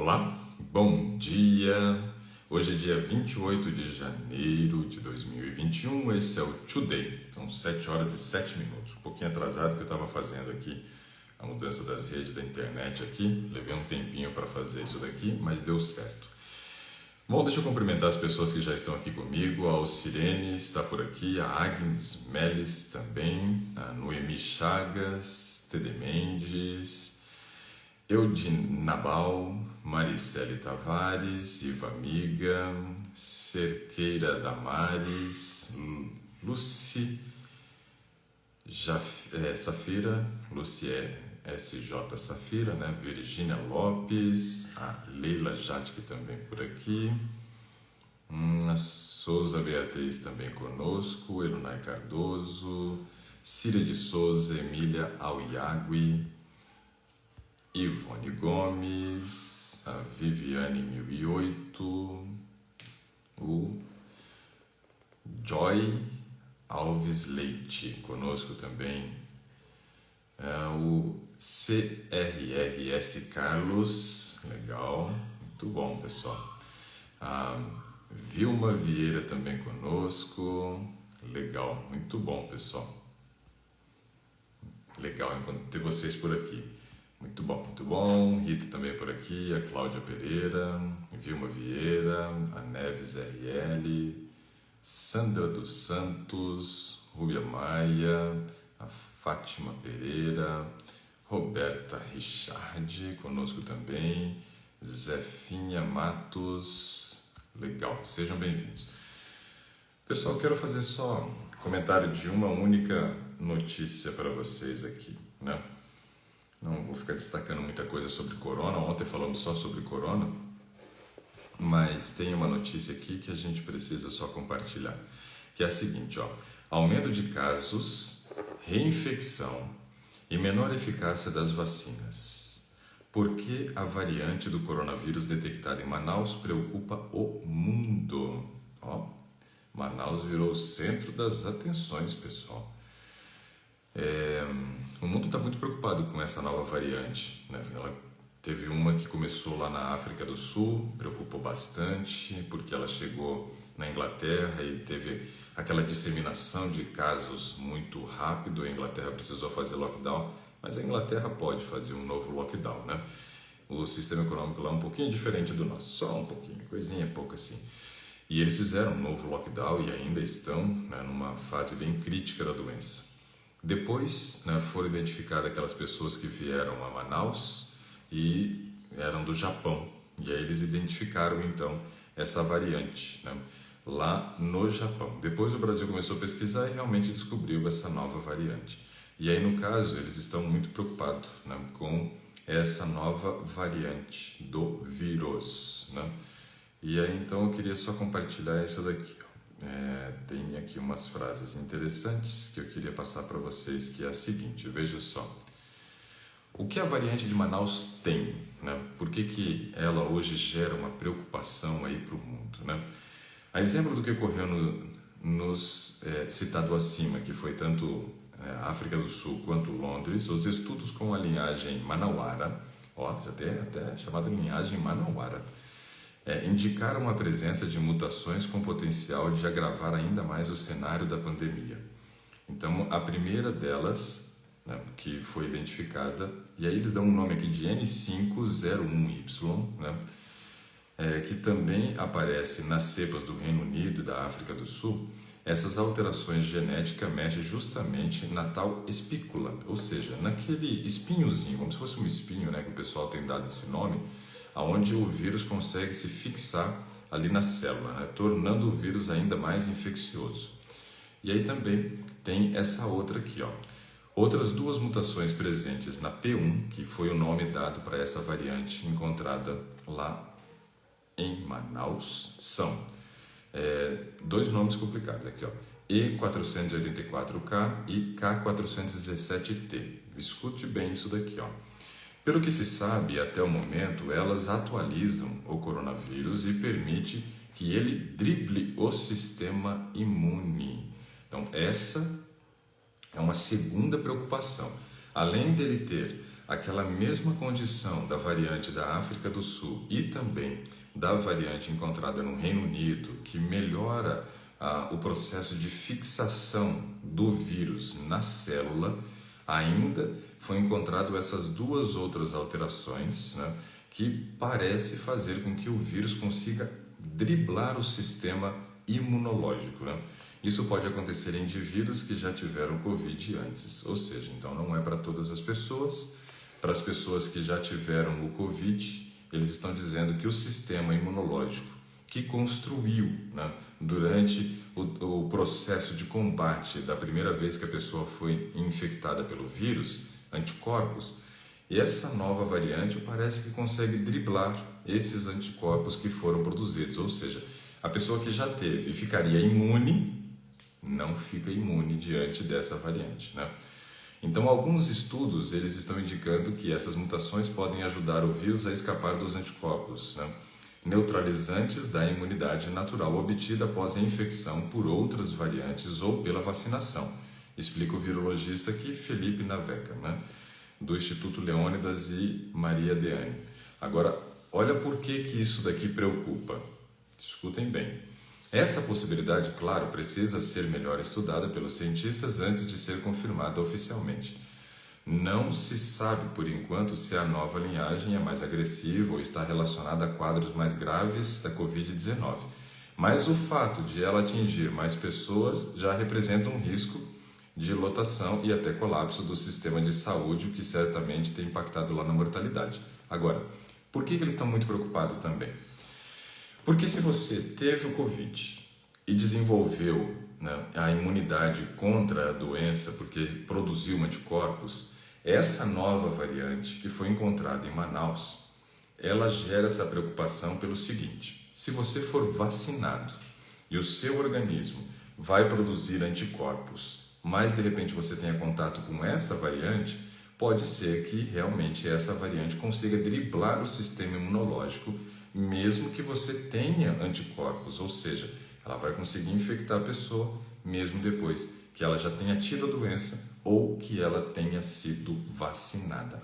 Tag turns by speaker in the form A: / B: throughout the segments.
A: Olá, bom dia! Hoje é dia 28 de janeiro de 2021, esse é o Today, são 7 horas e 7 minutos, um pouquinho atrasado que eu estava fazendo aqui a mudança das redes da internet aqui, levei um tempinho para fazer isso daqui, mas deu certo. Bom, deixa eu cumprimentar as pessoas que já estão aqui comigo, a Alcirene está por aqui, a Agnes Melis também, a Noemi Chagas, Tede Mendes, Eudine Nabal, Maricele Tavares, Iva Amiga, Cerqueira Damares, Luci Safira, Luci SJ Safira, né? Virgínia Lopes, a Leila Jatke também por aqui, a Souza Beatriz também conosco, Elunay Cardoso, Círia de Souza, Emília Auyagui, Ivone Gomes, a Viviane 1008, o Joy Alves Leite conosco também, o CRRS Carlos, legal, muito bom pessoal, a Vilma Vieira também conosco, legal, muito bom pessoal, legal enquanto ter vocês por aqui. Muito bom. Rita também por aqui, a Cláudia Pereira, Vilma Vieira, a Neves RL, Sandra dos Santos, Rúbia Maia, a Fátima Pereira, Roberta Richard, conosco também, Zefinha Matos, legal, sejam bem-vindos. Pessoal, quero fazer só comentário de uma única notícia para vocês aqui, né? Não vou ficar destacando muita coisa sobre corona, ontem falamos só sobre corona, mas tem uma notícia aqui que a gente precisa só compartilhar, que é a seguinte, aumento de casos, reinfecção e menor eficácia das vacinas. Por que a variante do coronavírus detectada em Manaus preocupa o mundo? Manaus virou o centro das atenções, pessoal. O mundo está muito preocupado com essa nova variante, né? Ela teve uma que começou lá na África do Sul, preocupou bastante, porque ela chegou na Inglaterra e teve aquela disseminação de casos muito rápido. A Inglaterra precisou fazer lockdown, mas a Inglaterra pode fazer um novo lockdown, né? O sistema econômico lá é um pouquinho diferente do nosso, só um pouquinho, coisinha pouco assim. E eles fizeram um novo lockdown e ainda estão, né, numa fase bem crítica da doença. Depois, né, foram identificadas aquelas pessoas que vieram a Manaus e eram do Japão. E aí eles identificaram então essa variante, né, lá no Japão. Depois o Brasil começou a pesquisar e realmente descobriu essa nova variante. E aí no caso eles estão muito preocupados, né, com essa nova variante do vírus, né? E aí então eu queria só compartilhar isso daqui. Tem aqui umas frases interessantes que eu queria passar para vocês, que é a seguinte, veja só. O que a variante de Manaus tem, né? Por que ela hoje gera uma preocupação aí para o mundo, né? A exemplo do que ocorreu nos citado acima, que foi tanto África do Sul quanto Londres, os estudos com a linhagem Manauara, já tem até chamada linhagem Manauara, indicaram a presença de mutações com potencial de agravar ainda mais o cenário da pandemia. Então, a primeira delas, né, que foi identificada, e aí eles dão um nome aqui de N501Y, né, que também aparece nas cepas do Reino Unido e da África do Sul. Essas alterações genéticas mexem justamente na tal espícula, ou seja, naquele espinhozinho, como se fosse um espinho, né, que o pessoal tem dado esse nome, aonde o vírus consegue se fixar ali na célula, né, tornando o vírus ainda mais infeccioso. E aí também tem essa outra aqui, outras duas mutações presentes na P1, que foi o nome dado para essa variante encontrada lá em Manaus, são dois nomes complicados aqui, E484K e K417T. Escute bem isso daqui, Pelo que se sabe, até o momento, elas atualizam o coronavírus e permite que ele drible o sistema imune. Então, essa é uma segunda preocupação. Além dele ter aquela mesma condição da variante da África do Sul e também da variante encontrada no Reino Unido, que melhora o processo de fixação do vírus na célula, ainda foi encontrado essas duas outras alterações, né, que parece fazer com que o vírus consiga driblar o sistema imunológico, né? Isso pode acontecer em indivíduos que já tiveram Covid antes, ou seja, então não é para todas as pessoas. Para as pessoas que já tiveram o Covid, eles estão dizendo que o sistema imunológico que construiu, né, durante o processo de combate da primeira vez que a pessoa foi infectada pelo vírus, anticorpos, e essa nova variante parece que consegue driblar esses anticorpos que foram produzidos, ou seja, a pessoa que já teve e ficaria imune, não fica imune diante dessa variante, né? Então, alguns estudos eles estão indicando que essas mutações podem ajudar o vírus a escapar dos anticorpos, né, neutralizantes da imunidade natural obtida após a infecção por outras variantes ou pela vacinação, explica o virologista aqui, Felipe Naveca, né, do Instituto Leônidas e Maria Deane. Agora, olha por que isso daqui preocupa. Escutem bem. Essa possibilidade, claro, precisa ser melhor estudada pelos cientistas antes de ser confirmada oficialmente. Não se sabe, por enquanto, se a nova linhagem é mais agressiva ou está relacionada a quadros mais graves da Covid-19. Mas o fato de ela atingir mais pessoas já representa um risco de lotação e até colapso do sistema de saúde, o que certamente tem impactado lá na mortalidade. Agora, por que eles estão muito preocupados também? Porque se você teve o Covid e desenvolveu, né, a imunidade contra a doença porque produziu anticorpos, essa nova variante que foi encontrada em Manaus, ela gera essa preocupação pelo seguinte: se você for vacinado e o seu organismo vai produzir anticorpos, mas de repente você tenha contato com essa variante, pode ser que realmente essa variante consiga driblar o sistema imunológico, mesmo que você tenha anticorpos, ou seja, ela vai conseguir infectar a pessoa mesmo depois que ela já tenha tido a doença ou que ela tenha sido vacinada.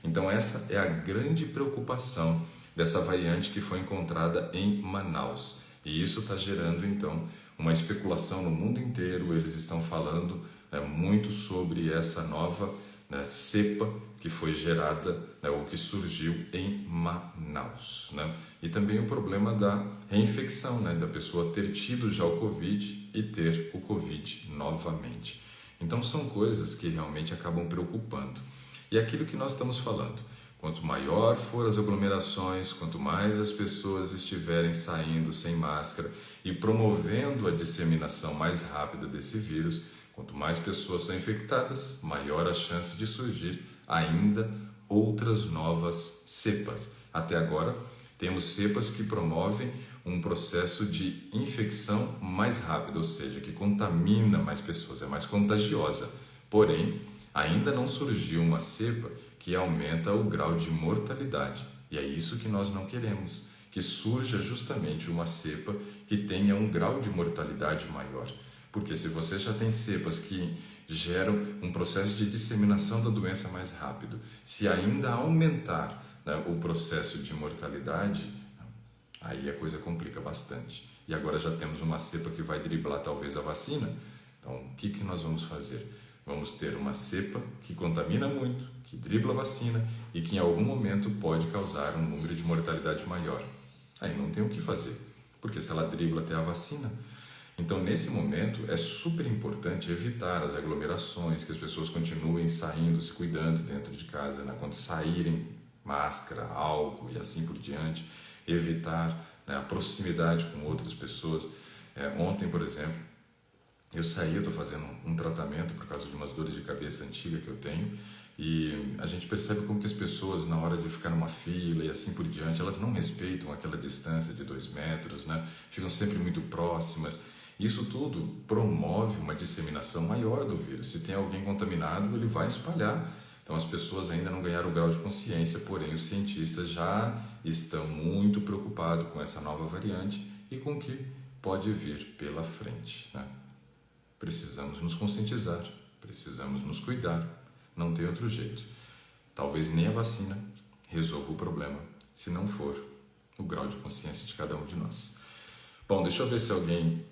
A: Então essa é a grande preocupação dessa variante que foi encontrada em Manaus. E isso está gerando então uma especulação no mundo inteiro. Eles estão falando muito sobre essa nova cepa que foi gerada, ou que surgiu em Manaus, né? E também o problema da reinfecção, da pessoa ter tido já o Covid e ter o Covid novamente. Então são coisas que realmente acabam preocupando. E aquilo que nós estamos falando, quanto maior for as aglomerações, quanto mais as pessoas estiverem saindo sem máscara e promovendo a disseminação mais rápida desse vírus, quanto mais pessoas são infectadas, maior a chance de surgir ainda outras novas cepas. Até agora, temos cepas que promovem um processo de infecção mais rápido, ou seja, que contamina mais pessoas, é mais contagiosa. Porém, ainda não surgiu uma cepa que aumenta o grau de mortalidade. E é isso que nós não queremos, que surja justamente uma cepa que tenha um grau de mortalidade maior. Porque se você já tem cepas que geram um processo de disseminação da doença mais rápido, se ainda aumentar o processo de mortalidade, aí a coisa complica bastante. E agora já temos uma cepa que vai driblar talvez a vacina. Então, o que nós vamos fazer? Vamos ter uma cepa que contamina muito, que dribla a vacina e que em algum momento pode causar um número de mortalidade maior. Aí não tem o que fazer, porque se ela dribla até a vacina. Então, nesse momento, é super importante evitar as aglomerações, que as pessoas continuem saindo, se cuidando dentro de casa, quando saírem, máscara, álcool e assim por diante, evitar a proximidade com outras pessoas. Ontem, por exemplo, eu estou fazendo um tratamento por causa de umas dores de cabeça antiga que eu tenho, e a gente percebe como que as pessoas, na hora de ficar numa fila e assim por diante, elas não respeitam aquela distância de 2 metros, ficam sempre muito próximas. Isso tudo promove uma disseminação maior do vírus. Se tem alguém contaminado, ele vai espalhar. Então as pessoas ainda não ganharam o grau de consciência, porém os cientistas já estão muito preocupados com essa nova variante e com o que pode vir pela frente, Precisamos nos conscientizar, precisamos nos cuidar, não tem outro jeito. Talvez nem a vacina resolva o problema, se não for o grau de consciência de cada um de nós. Bom, deixa eu ver se alguém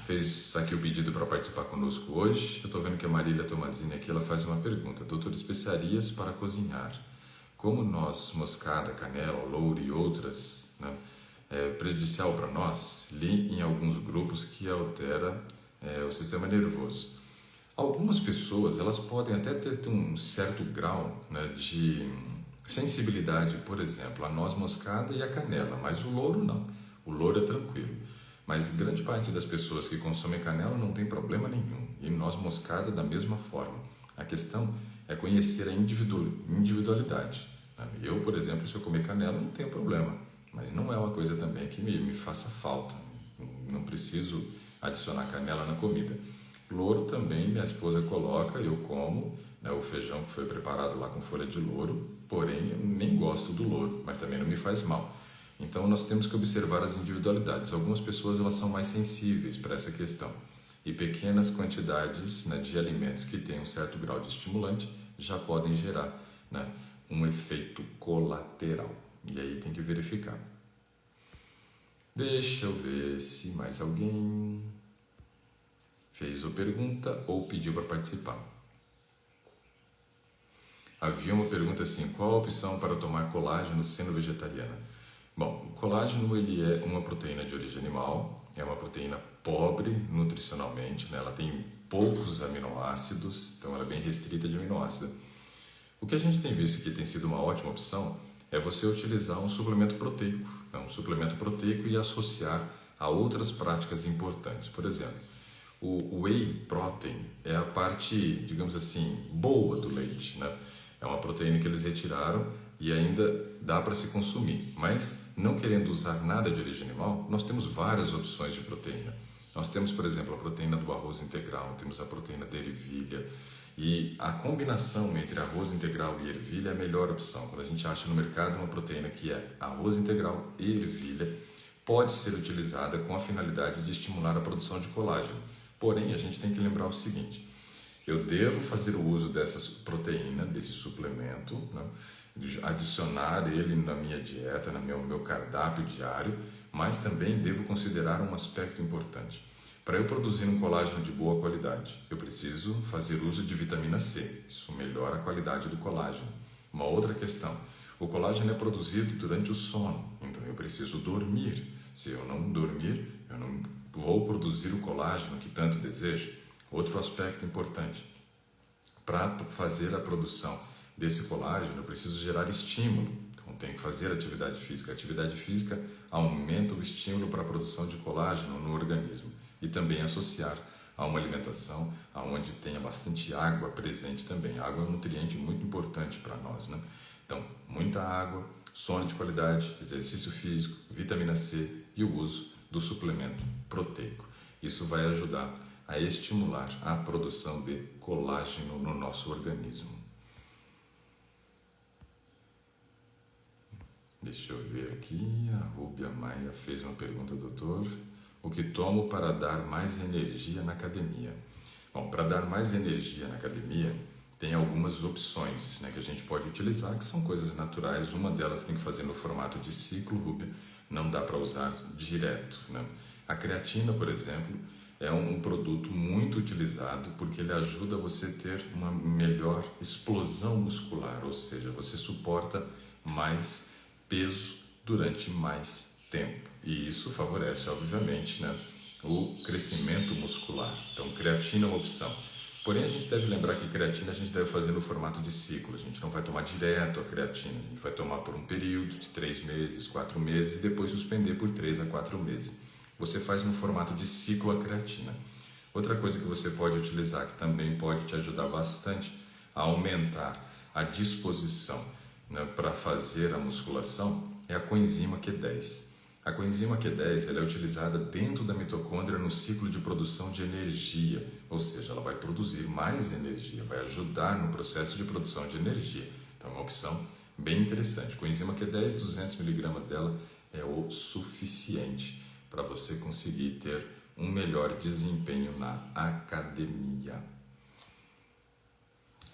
A: fez aqui o pedido para participar conosco hoje. Eu estou vendo que a Marília Tomazini aqui, ela faz uma pergunta. Doutor, especiarias para cozinhar. Como noz moscada, canela, louro e outras, né, é prejudicial para nós? Li em alguns grupos que altera o sistema nervoso. Algumas pessoas, elas podem até ter um certo grau, né, de sensibilidade, por exemplo, a noz moscada e a canela, mas o louro não. O louro é tranquilo. Mas grande parte das pessoas que consomem canela não tem problema nenhum. E noz moscada da mesma forma. A questão é conhecer a individualidade. Eu, por exemplo, se eu comer canela, não tenho problema. Mas não é uma coisa também que me faça falta. Não preciso adicionar canela na comida. Louro também, minha esposa coloca, eu como, né, o feijão que foi preparado lá com folha de louro, porém eu nem gosto do louro, mas também não me faz mal. Então nós temos que observar as individualidades. Algumas pessoas, elas são mais sensíveis para essa questão e pequenas quantidades, né, de alimentos que têm um certo grau de estimulante já podem gerar, né, um efeito colateral, e aí tem que verificar. Deixa eu ver se mais alguém fez a pergunta ou pediu para participar. Havia uma pergunta assim: qual a opção para tomar colágeno sendo vegetariana? Bom, o colágeno, ele é uma proteína de origem animal, é uma proteína pobre nutricionalmente, né? Ela tem poucos aminoácidos, então ela é bem restrita de aminoácido. O que a gente tem visto que tem sido uma ótima opção é você utilizar um suplemento proteico, né? Um suplemento proteico e associar a outras práticas importantes. Por exemplo, o whey protein é a parte, digamos assim, boa do leite, né? É uma proteína que eles retiraram e ainda dá para se consumir, mas não querendo usar nada de origem animal, nós temos várias opções de proteína. Nós temos, por exemplo, a proteína do arroz integral, temos a proteína da ervilha, e a combinação entre arroz integral e ervilha é a melhor opção. Quando a gente acha no mercado uma proteína que é arroz integral e ervilha, pode ser utilizada com a finalidade de estimular a produção de colágeno. Porém, a gente tem que lembrar o seguinte: eu devo fazer o uso dessa proteína, desse suplemento, né? Adicionar ele na minha dieta, no meu cardápio diário, mas também devo considerar um aspecto importante. Para eu produzir um colágeno de boa qualidade, eu preciso fazer uso de vitamina C. Isso melhora a qualidade do colágeno. Uma outra questão: o colágeno é produzido durante o sono, então eu preciso dormir. Se eu não dormir, eu não vou produzir o colágeno que tanto desejo. Outro aspecto importante: para fazer a produção desse colágeno, eu preciso gerar estímulo. Então, tenho que fazer atividade física. A atividade física aumenta o estímulo para a produção de colágeno no organismo e também associar a uma alimentação onde tenha bastante água presente também. A água é um nutriente muito importante para nós, né? Então, muita água, sono de qualidade, exercício físico, vitamina C e o uso do suplemento proteico. Isso vai ajudar a estimular a produção de colágeno no nosso organismo. Deixa eu ver aqui, a Rúbia Maia fez uma pergunta: doutor, o que tomo para dar mais energia na academia? Bom, para dar mais energia na academia, tem algumas opções, né, que a gente pode utilizar, que são coisas naturais. Uma delas tem que fazer no formato de ciclo, Rúbia, não dá para usar direto, né? A creatina, por exemplo, é um produto muito utilizado porque ele ajuda você a ter uma melhor explosão muscular, ou seja, você suporta mais peso durante mais tempo. E isso favorece, obviamente, né, o crescimento muscular. Então, creatina é uma opção. Porém, a gente deve lembrar que creatina a gente deve fazer no formato de ciclo. A gente não vai tomar direto a creatina. A gente vai tomar por um período de 3 meses, 4 meses e depois suspender por 3 a 4 meses. Você faz no formato de ciclo a creatina. Outra coisa que você pode utilizar, que também pode te ajudar bastante a aumentar a disposição, né, para fazer a musculação, é a coenzima Q10. A coenzima Q10 ela é utilizada dentro da mitocôndria no ciclo de produção de energia, ou seja, ela vai produzir mais energia, vai ajudar no processo de produção de energia. Então é uma opção bem interessante. Coenzima Q10, 200 mg dela é o suficiente para você conseguir ter um melhor desempenho na academia.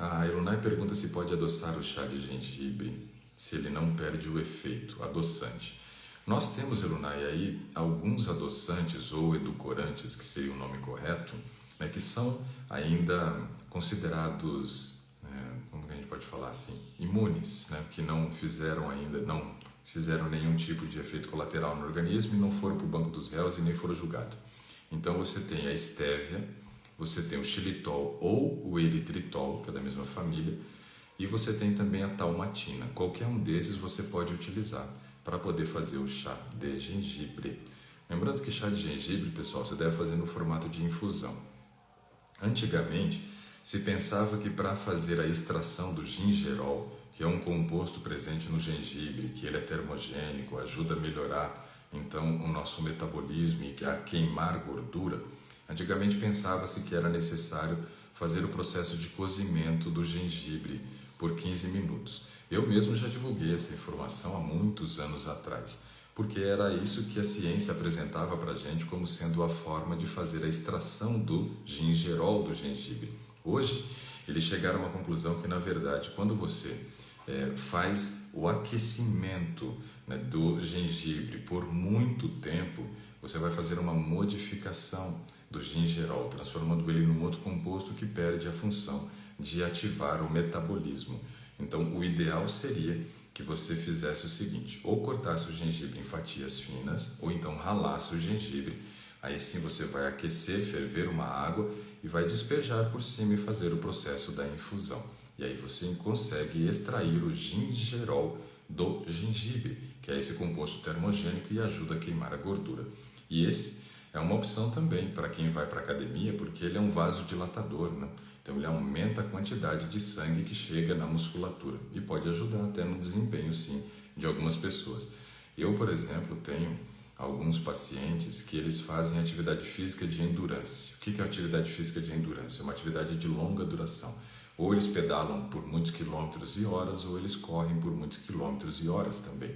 A: A Elunai pergunta se pode adoçar o chá de gengibre, se ele não perde o efeito adoçante. Nós temos, Elunai, aí alguns adoçantes ou edulcorantes, que seria o nome correto, né, que são ainda considerados, como que a gente pode falar assim, imunes, né, que não fizeram nenhum tipo de efeito colateral no organismo e não foram para o banco dos réus e nem foram julgados. Então você tem a estévia, você tem o xilitol ou o eritritol, que é da mesma família, e você tem também a talmatina. Qualquer um desses você pode utilizar para poder fazer o chá de gengibre. Lembrando que chá de gengibre, pessoal, você deve fazer no formato de infusão. Antigamente, se pensava que para fazer a extração do gingerol, que é um composto presente no gengibre, que ele é termogênico, ajuda a melhorar então o nosso metabolismo e a queimar gordura, antigamente pensava-se que era necessário fazer o processo de cozimento do gengibre por 15 minutos. Eu mesmo já divulguei essa informação há muitos anos atrás, porque era isso que a ciência apresentava para a gente como sendo a forma de fazer a extração do gingerol do gengibre. Hoje, eles chegaram a uma conclusão que, na verdade, quando você faz o aquecimento, né, do gengibre por muito tempo, você vai fazer uma modificação do gingerol, transformando ele num outro composto que perde a função de ativar o metabolismo. Então, o ideal seria que você fizesse o seguinte: ou cortasse o gengibre em fatias finas, ou então ralasse o gengibre. Aí sim você vai aquecer, ferver uma água e vai despejar por cima e fazer o processo da infusão. E aí você consegue extrair o gingerol do gengibre, que é esse composto termogênico e ajuda a queimar a gordura. E esse é uma opção também para quem vai para a academia, porque ele é um vasodilatador, né? Então ele aumenta a quantidade de sangue que chega na musculatura e pode ajudar até no desempenho, sim, de algumas pessoas. Eu, por exemplo, tenho alguns pacientes que eles fazem atividade física de endurance. O que é atividade física de endurance? É uma atividade de longa duração. Ou eles pedalam por muitos quilômetros e horas, ou eles correm por muitos quilômetros e horas também.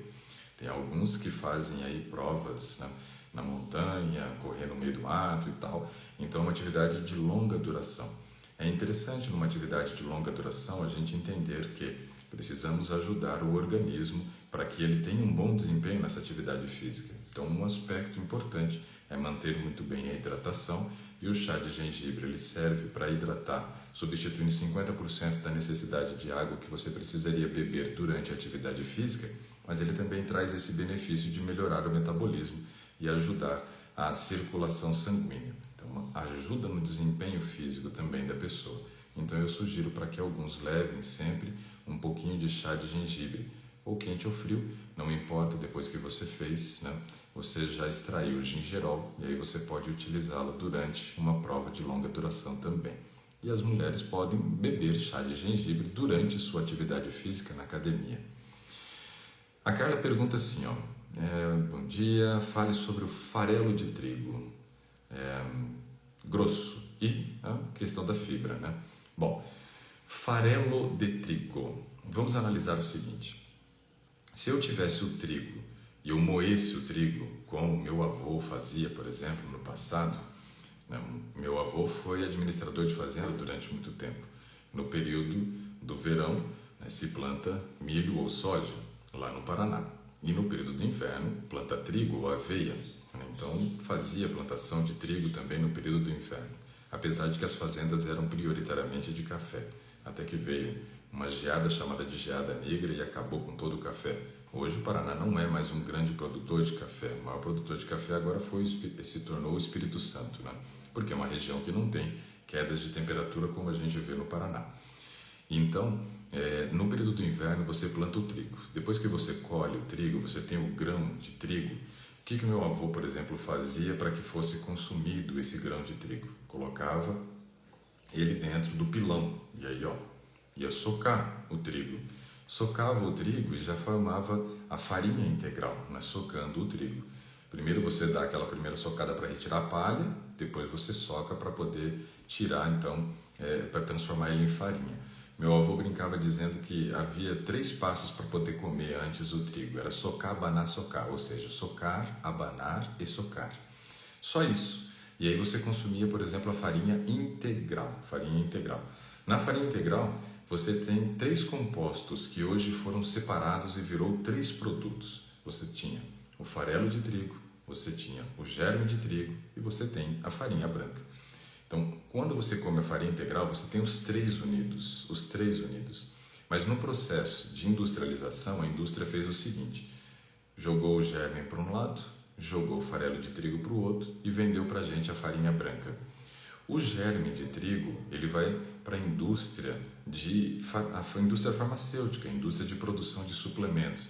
A: Tem alguns que fazem aí provas, né, na montanha, correr no meio do mato e tal. Então é uma atividade de longa duração. É interessante numa atividade de longa duração a gente entender que precisamos ajudar o organismo para que ele tenha um bom desempenho nessa atividade física. Então um aspecto importante é manter muito bem a hidratação, e o chá de gengibre ele serve para hidratar, substituindo 50% da necessidade de água que você precisaria beber durante a atividade física, mas ele também traz esse benefício de melhorar o metabolismo e ajudar a circulação sanguínea. Então, ajuda no desempenho físico também da pessoa. Então, eu sugiro para que alguns levem sempre um pouquinho de chá de gengibre, ou quente ou frio, não importa, depois que você fez, né? Você já extraiu o gingerol e aí você pode utilizá-lo durante uma prova de longa duração também. E as mulheres podem beber chá de gengibre durante sua atividade física na academia. A Carla pergunta assim, ó, bom dia, fale sobre o farelo de trigo grosso e a questão da fibra, né? Bom, farelo de trigo. Vamos analisar o seguinte: se eu tivesse o trigo e eu moesse o trigo, como meu avô fazia, por exemplo, no passado, né? Meu avô foi administrador de fazenda durante muito tempo. No período do verão, né, se planta milho ou soja, lá no Paraná. E no período do inverno, planta trigo ou aveia. Então, fazia plantação de trigo também no período do inverno, apesar de que as fazendas eram prioritariamente de café, até que veio uma geada chamada de geada negra e acabou com todo o café. Hoje o Paraná não é mais um grande produtor de café. O maior produtor de café agora se tornou o Espírito Santo, né? Porque é uma região que não tem quedas de temperatura como a gente vê no Paraná. Então, no período do inverno você planta o trigo. Depois que você colhe o trigo, você tem o grão de trigo. O que meu avô, por exemplo, fazia para que fosse consumido esse grão de trigo? Colocava ele dentro do pilão e aí ia socar o trigo. Socava o trigo e já formava a farinha integral, né? Socando o trigo. Primeiro você dá aquela primeira socada para retirar a palha, depois você soca para poder tirar, então, para transformar ele em farinha. Meu avô brincava dizendo que havia 3 passos para poder comer antes o trigo. Era socar, abanar, socar, ou seja, socar, abanar e socar. Só isso. E aí você consumia, por exemplo, a farinha integral. Na farinha integral, você tem 3 compostos que hoje foram separados e virou 3 produtos. Você tinha o farelo de trigo, você tinha o germe de trigo e você tem a farinha branca. Então, quando você come a farinha integral, você tem os 3 unidos, Mas no processo de industrialização, a indústria fez o seguinte: jogou o germe para um lado, jogou o farelo de trigo para o outro e vendeu para a gente a farinha branca. O germe de trigo, ele vai para a indústria farmacêutica, a indústria de produção de suplementos.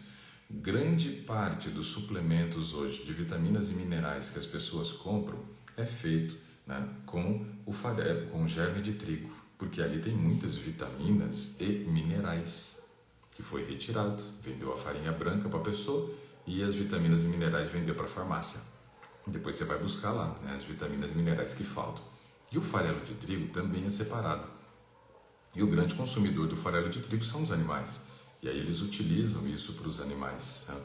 A: Grande parte dos suplementos hoje de vitaminas e minerais que as pessoas compram é feito, né, com o farelo, com o germe de trigo, porque ali tem muitas vitaminas e minerais que foi retirado, vendeu a farinha branca para a pessoa e as vitaminas e minerais vendeu para a farmácia. Depois você vai buscar lá, né, as vitaminas e minerais que faltam. E o farelo de trigo também é separado. E o grande consumidor do farelo de trigo são os animais. E aí eles utilizam isso para os animais, né?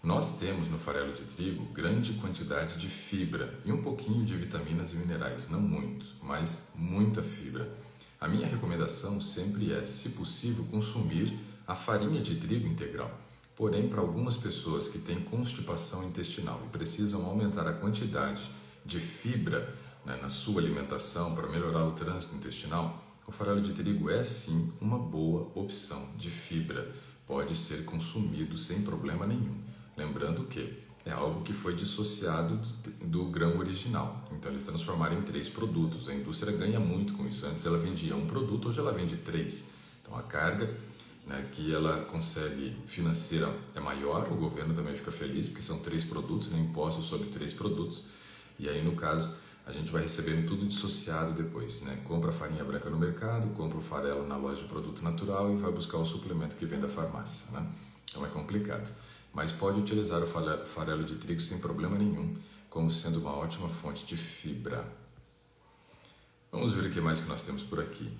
A: Nós temos no farelo de trigo grande quantidade de fibra e um pouquinho de vitaminas e minerais, não muito, mas muita fibra. A minha recomendação sempre é, se possível, consumir a farinha de trigo integral. Porém, para algumas pessoas que têm constipação intestinal e precisam aumentar a quantidade de fibra, né, na sua alimentação para melhorar o trânsito intestinal, o farelo de trigo é sim uma boa opção de fibra. Pode ser consumido sem problema nenhum. Lembrando que é algo que foi dissociado do grão original. Então eles transformaram em 3 produtos. A indústria ganha muito com isso. Antes ela vendia um produto, hoje ela vende 3. Então a carga, né, que ela consegue financeira é maior, o governo também fica feliz, porque são 3 produtos, né, impostos sobre 3 produtos. E aí no caso a gente vai recebendo tudo dissociado depois, né? Compra a farinha branca no mercado, compra o farelo na loja de produto natural e vai buscar o suplemento que vem da farmácia, né? Então é complicado. Mas pode utilizar o farelo de trigo sem problema nenhum, como sendo uma ótima fonte de fibra. Vamos ver o que mais que nós temos por aqui.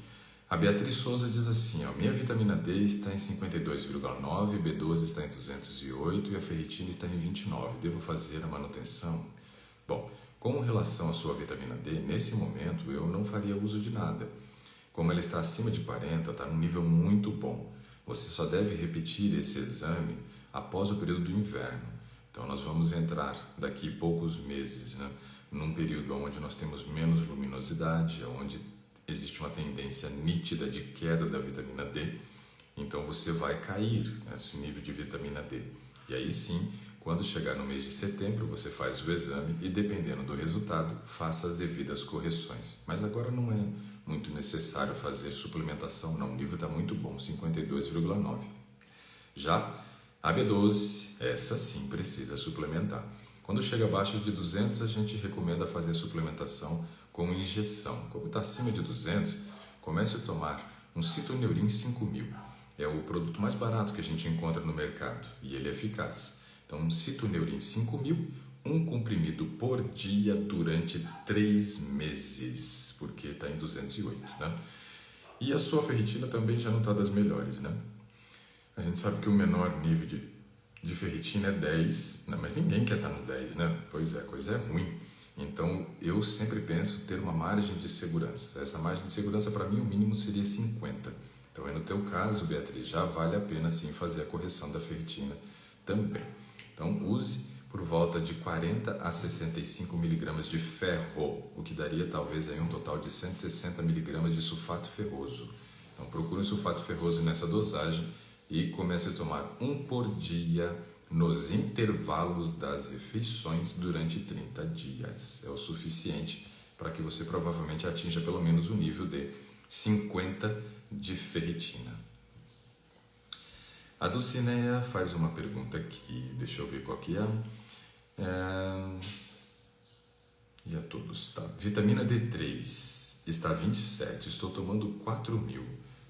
A: A Beatriz Souza diz assim, ó, minha vitamina D está em 52,9, B12 está em 208 e a ferritina está em 29. Devo fazer a manutenção? Bom, com relação à sua vitamina D, nesse momento eu não faria uso de nada. Como ela está acima de 40, está num nível muito bom. Você só deve repetir esse exame após o período do inverno. Então nós vamos entrar daqui poucos meses, né, num período onde nós temos menos luminosidade, onde existe uma tendência nítida de queda da vitamina D. Então você vai cair nesse nível de vitamina D. E aí sim, quando chegar no mês de setembro, você faz o exame e, dependendo do resultado, faça as devidas correções. Mas agora não é muito necessário fazer suplementação, não. O nível está muito bom, 52,9. Já a B12, essa sim precisa suplementar. Quando chega abaixo de 200, a gente recomenda fazer suplementação com injeção. Como está acima de 200, comece a tomar um Citoneurin 5000. É o produto mais barato que a gente encontra no mercado e ele é eficaz. Então, um Citoneurin 5000, um comprimido por dia durante 3 meses, porque está em 208, né? E a sua ferritina também já não está das melhores, né? A gente sabe que o menor nível de ferritina é 10, né? Mas ninguém quer estar no 10, né? Pois é, coisa é ruim. Então, eu sempre penso ter uma margem de segurança. Essa margem de segurança, para mim, o mínimo seria 50. Então, no teu caso, Beatriz, já vale a pena sim fazer a correção da ferritina também. Então, use por volta de 40 a 65 miligramas de ferro, o que daria talvez aí um total de 160 miligramas de sulfato ferroso. Então, procure o sulfato ferroso nessa dosagem e comece a tomar um por dia nos intervalos das refeições durante 30 dias. É o suficiente para que você provavelmente atinja pelo menos o nível de 50 de ferritina. A Dulcineia faz uma pergunta aqui, deixa eu ver qual que é. E a todos, tá? Vitamina D3 está 27, estou tomando 4.000.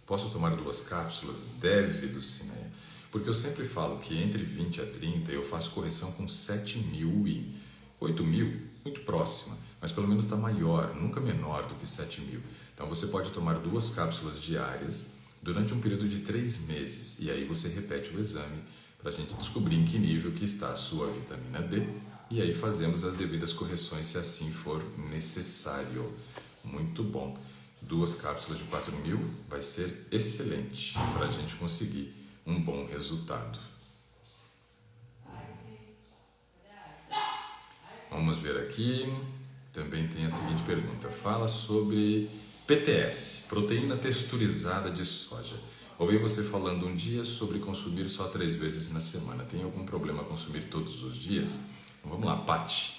A: Posso tomar 2 cápsulas? Deve, Dulcineia. Porque eu sempre falo que entre 20 a 30 eu faço correção com 7.000 e 8.000, muito próxima, mas pelo menos está maior, nunca menor do que 7.000. Então você pode tomar 2 cápsulas diárias durante um período de 3 meses e aí você repete o exame para a gente descobrir em que nível que está a sua vitamina D e aí fazemos as devidas correções se assim for necessário. Muito bom. 2 cápsulas de 4.000 vai ser excelente para a gente conseguir um bom resultado. Vamos ver aqui, também tem a seguinte pergunta, fala sobre PTS, proteína texturizada de soja. Ouvi você falando um dia sobre consumir só 3 vezes na semana, tem algum problema consumir todos os dias? Então, vamos lá, Paty.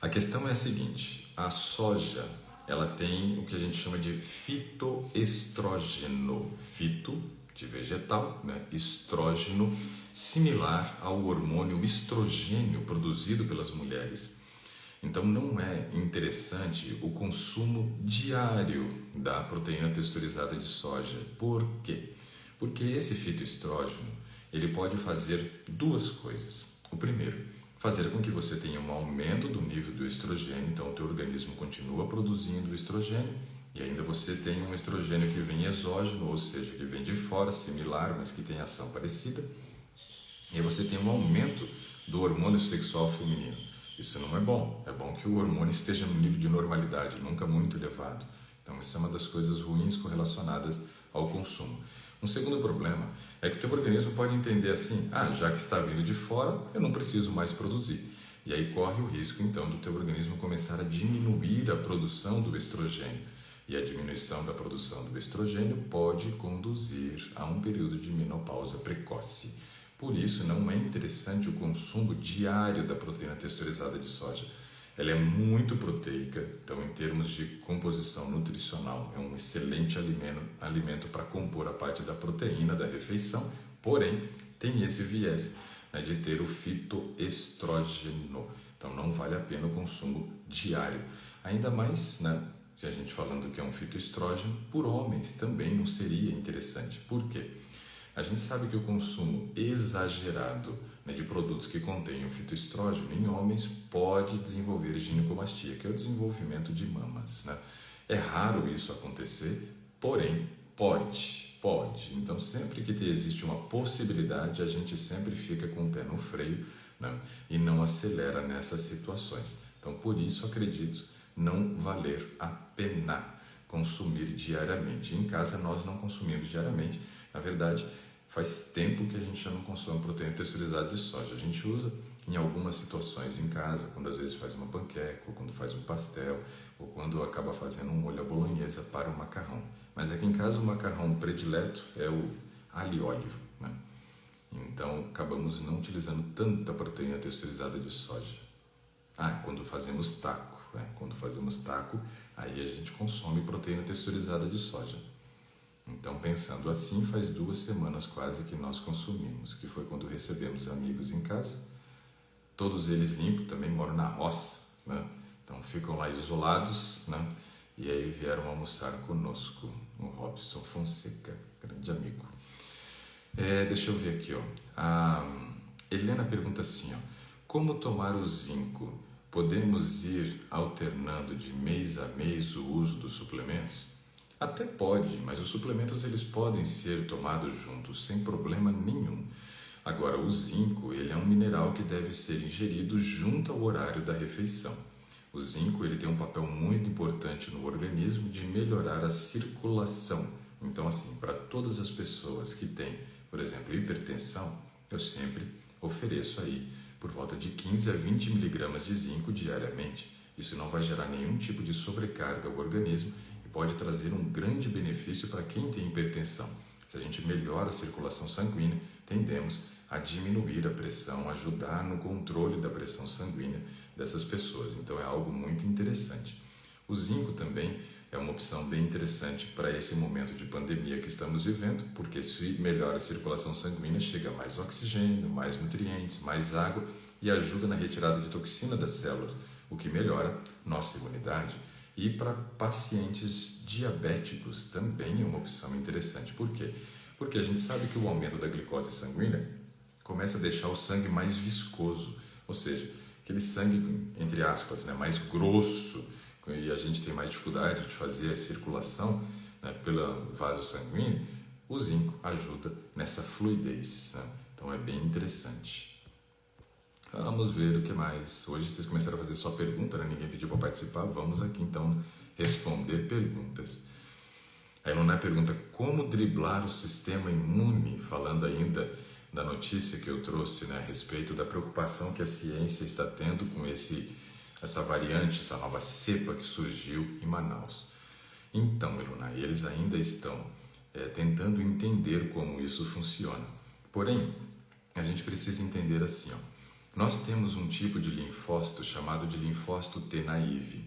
A: A questão é a seguinte, a soja, ela tem o que a gente chama de fitoestrógeno, fito de vegetal, né? Estrógeno, similar ao hormônio estrogênio produzido pelas mulheres. Então não é interessante o consumo diário da proteína texturizada de soja. Por quê? Porque esse fitoestrógeno, ele pode fazer 2 coisas. O primeiro, fazer com que você tenha um aumento do nível do estrogênio, então o teu organismo continua produzindo estrogênio e ainda você tem um estrogênio que vem exógeno, ou seja, que vem de fora, similar, mas que tem ação parecida. E aí você tem um aumento do hormônio sexual feminino. Isso não é bom. É bom que o hormônio esteja no nível de normalidade, nunca muito elevado. Então, essa é uma das coisas ruins correlacionadas ao consumo. Um segundo problema é que o teu organismo pode entender assim, já que está vindo de fora, eu não preciso mais produzir. E aí corre o risco, então, do teu organismo começar a diminuir a produção do estrogênio. E a diminuição da produção do estrogênio pode conduzir a um período de menopausa precoce. Por isso, não é interessante o consumo diário da proteína texturizada de soja. Ela é muito proteica, então em termos de composição nutricional, é um excelente alimento para compor a parte da proteína da refeição, porém tem esse viés, né, de ter o fitoestrógeno. Então não vale a pena o consumo diário. Ainda mais, né, se a gente falando que é um fitoestrógeno, por homens também não seria interessante. Por quê? A gente sabe que o consumo exagerado, né, de produtos que contêm o fitoestrógeno em homens pode desenvolver ginecomastia, que é o desenvolvimento de mamas, né? É raro isso acontecer, porém pode. Então sempre que existe uma possibilidade, a gente sempre fica com o pé no freio, né, e não acelera nessas situações. Então por isso acredito não valer a pena consumir diariamente. Em casa nós não consumimos diariamente, na verdade faz tempo que a gente já não consome proteína texturizada de soja. A gente usa em algumas situações em casa, quando às vezes faz uma panqueca, ou quando faz um pastel, ou quando acaba fazendo um molho à bolonhesa para o macarrão. Mas aqui em casa o macarrão predileto é o alho e óleo, né? Então acabamos não utilizando tanta proteína texturizada de soja. Quando fazemos taco, né? Quando fazemos taco, aí a gente consome proteína texturizada de soja. Então, pensando assim, faz 2 semanas quase que nós consumimos, que foi quando recebemos amigos em casa, todos eles limpos, também moram na roça, né? Então ficam lá isolados, né? E aí vieram almoçar conosco, o Robson Fonseca, grande amigo. Deixa eu ver aqui, ó. A Helena pergunta assim, ó, como tomar o zinco? Podemos ir alternando de mês a mês o uso dos suplementos? Até pode, mas os suplementos eles podem ser tomados juntos sem problema nenhum. Agora, o zinco ele é um mineral que deve ser ingerido junto ao horário da refeição. O zinco ele tem um papel muito importante no organismo de melhorar a circulação. Então, assim, para todas as pessoas que têm, por exemplo, hipertensão, eu sempre ofereço aí por volta de 15 a 20 miligramas de zinco diariamente. Isso não vai gerar nenhum tipo de sobrecarga ao organismo e pode trazer um grande benefício para quem tem hipertensão. Se a gente melhora a circulação sanguínea, tendemos a diminuir a pressão, ajudar no controle da pressão sanguínea dessas pessoas. Então é algo muito interessante. O zinco também é uma opção bem interessante para esse momento de pandemia que estamos vivendo, porque se melhora a circulação sanguínea, chega mais oxigênio, mais nutrientes, mais água e ajuda na retirada de toxina das células, o que melhora nossa imunidade. E para pacientes diabéticos também é uma opção interessante. Por quê? Porque a gente sabe que o aumento da glicose sanguínea começa a deixar o sangue mais viscoso, ou seja, aquele sangue, entre aspas, né, mais grosso, e a gente tem mais dificuldade de fazer a circulação, né, pelo vaso sanguíneo. O zinco ajuda nessa fluidez, né? Então é bem interessante. Vamos ver o que mais. Hoje vocês começaram a fazer só pergunta, né? Ninguém pediu para participar. Vamos aqui então responder perguntas. A Elunai pergunta como driblar o sistema imune, falando ainda da notícia que eu trouxe, né, a respeito da preocupação que a ciência está tendo com essa variante, essa nova cepa que surgiu em Manaus. Então, Elunai, eles ainda estão tentando entender como isso funciona. Porém, a gente precisa entender assim, ó. Nós temos um tipo de linfócito chamado de linfócito T naive.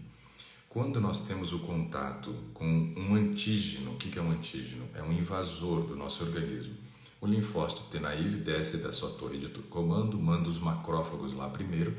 A: Quando nós temos o contato com um antígeno, o que é um antígeno? É um invasor do nosso organismo. O linfócito T naive desce da sua torre de comando, manda os macrófagos lá primeiro,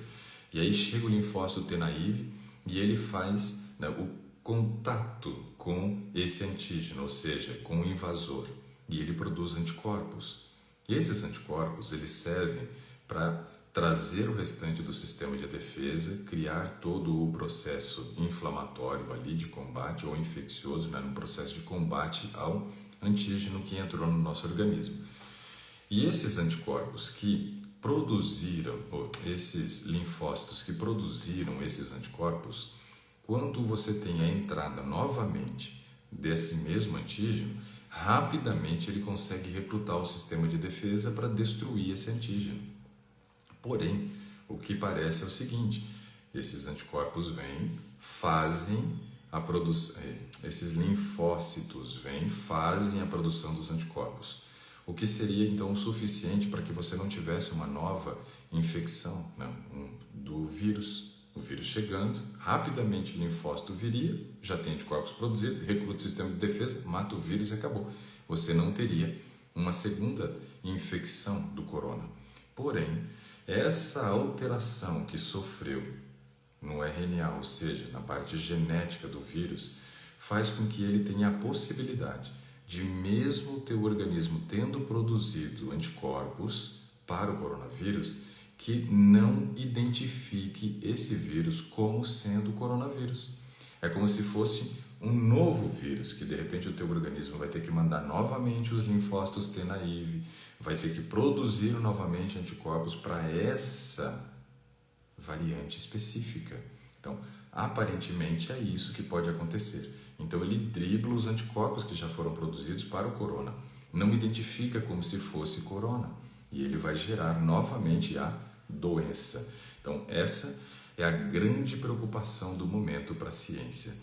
A: e aí chega o linfócito T naive e ele faz, né, o contato com esse antígeno, ou seja, com o invasor, e ele produz anticorpos. E esses anticorpos, eles servem para trazer o restante do sistema de defesa, criar todo o processo inflamatório ali de combate ou infeccioso, né, no processo de combate ao antígeno que entrou no nosso organismo. E esses anticorpos que produziram, ou esses linfócitos que produziram esses anticorpos, quando você tem a entrada novamente desse mesmo antígeno, rapidamente ele consegue recrutar o sistema de defesa para destruir esse antígeno. Porém, o que parece é o seguinte: esses anticorpos vêm, fazem a produção, esses linfócitos vêm, fazem a produção dos anticorpos, o que seria então o suficiente para que você não tivesse uma nova infecção, né, do vírus. O vírus chegando, rapidamente o linfócito viria, já tem anticorpos produzidos, recruta o sistema de defesa, mata o vírus e acabou. Você não teria uma segunda infecção do corona. Porém, essa alteração que sofreu no RNA, ou seja, na parte genética do vírus, faz com que ele tenha a possibilidade de, mesmo o teu organismo tendo produzido anticorpos para o coronavírus, que não identifique esse vírus como sendo coronavírus. É como se fosse um novo vírus, que de repente o teu organismo vai ter que mandar novamente os linfócitos T naive, vai ter que produzir novamente anticorpos para essa variante específica. Então, aparentemente é isso que pode acontecer. Então, ele dribla os anticorpos que já foram produzidos para o corona, não identifica como se fosse corona, e ele vai gerar novamente a doença. Então, essa é a grande preocupação do momento para a ciência,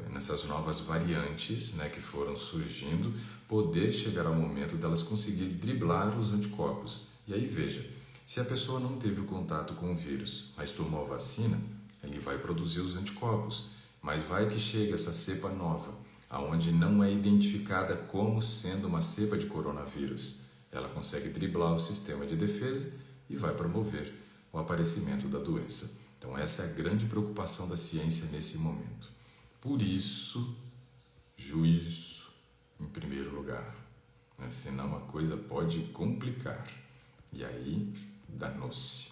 A: nessas novas variantes, né, que foram surgindo, poder chegar ao momento delas conseguirem driblar os anticorpos. E aí veja, se a pessoa não teve o contato com o vírus, mas tomou a vacina, ele vai produzir os anticorpos, mas vai que chega essa cepa nova, aonde não é identificada como sendo uma cepa de coronavírus. Ela consegue driblar o sistema de defesa e vai promover o aparecimento da doença. Então essa é a grande preocupação da ciência nesse momento. Por isso, juízo em primeiro lugar, né? Senão a coisa pode complicar. E aí, danou-se.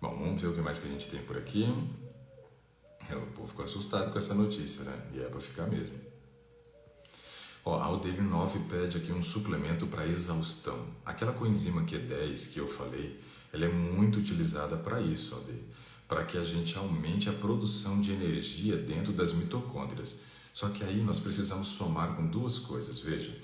A: Bom, vamos ver o que mais que a gente tem por aqui. O povo ficou assustado com essa notícia, né? E é para ficar mesmo. A Aldeir 9 pede aqui um suplemento para exaustão. Aquela coenzima Q10 que eu falei, ela é muito utilizada para isso, Aldeir, para que a gente aumente a produção de energia dentro das mitocôndrias. Só que aí nós precisamos somar com duas coisas. Veja,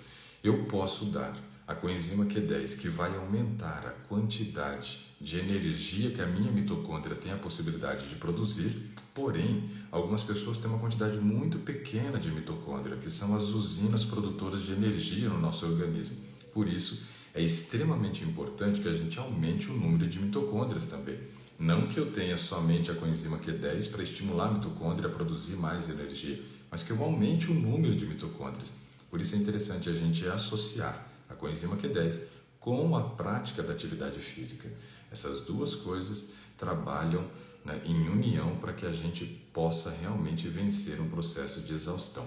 A: eu posso dar a coenzima Q10, que vai aumentar a quantidade de energia que a minha mitocôndria tem a possibilidade de produzir, porém, algumas pessoas têm uma quantidade muito pequena de mitocôndria, que são as usinas produtoras de energia no nosso organismo. Por isso, é extremamente importante que a gente aumente o número de mitocôndrias também. Não que eu tenha somente a coenzima Q10 para estimular a mitocôndria a produzir mais energia, mas que eu aumente o número de mitocôndrias. Por isso é interessante a gente associar a coenzima Q10 com a prática da atividade física. Essas duas coisas trabalham, né, em união para que a gente possa realmente vencer um processo de exaustão.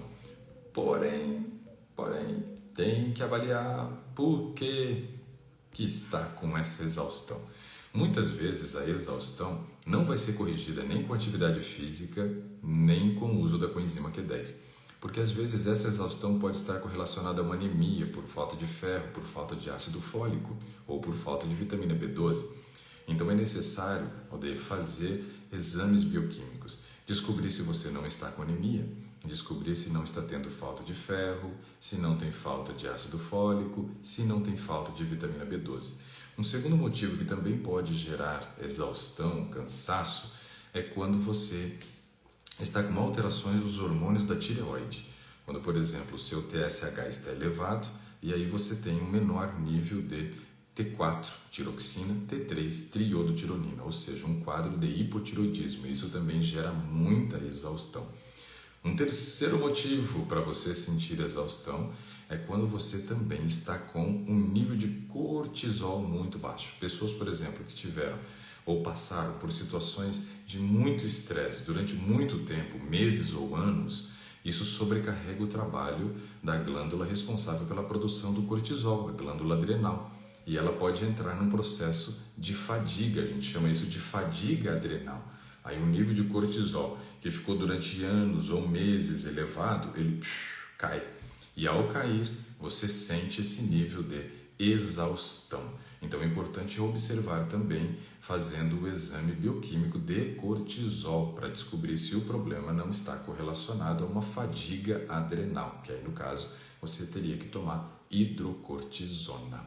A: Porém, tem que avaliar por que está com essa exaustão. Muitas vezes a exaustão não vai ser corrigida nem com atividade física, nem com o uso da coenzima Q10. Porque às vezes essa exaustão pode estar correlacionada a uma anemia por falta de ferro, por falta de ácido fólico ou por falta de vitamina B12. Então é necessário, Aldeir, fazer exames bioquímicos, descobrir se você não está com anemia descobrir se não está tendo falta de ferro, se não tem falta de ácido fólico, se não tem falta de vitamina B12. Um segundo motivo que também pode gerar exaustão, cansaço, é quando você está com alterações dos hormônios da tireoide. Quando, por exemplo, o seu TSH está elevado e aí você tem um menor nível de T4, tiroxina, T3, triodotironina, ou seja, um quadro de hipotiroidismo. Isso também gera muita exaustão. Um terceiro motivo para você sentir exaustão é quando você também está com um nível de cortisol muito baixo. Pessoas, por exemplo, que tiveram ou passaram por situações de muito estresse durante muito tempo, meses ou anos, isso sobrecarrega o trabalho da glândula responsável pela produção do cortisol, a glândula adrenal. E ela pode entrar num processo de fadiga, a gente chama isso de fadiga adrenal. Aí o nível de cortisol, que ficou durante anos ou meses elevado, ele cai. E ao cair, você sente esse nível de exaustão. Então é importante observar também, fazendo o exame bioquímico de cortisol, para descobrir se o problema não está correlacionado a uma fadiga adrenal, que aí no caso você teria que tomar hidrocortisona.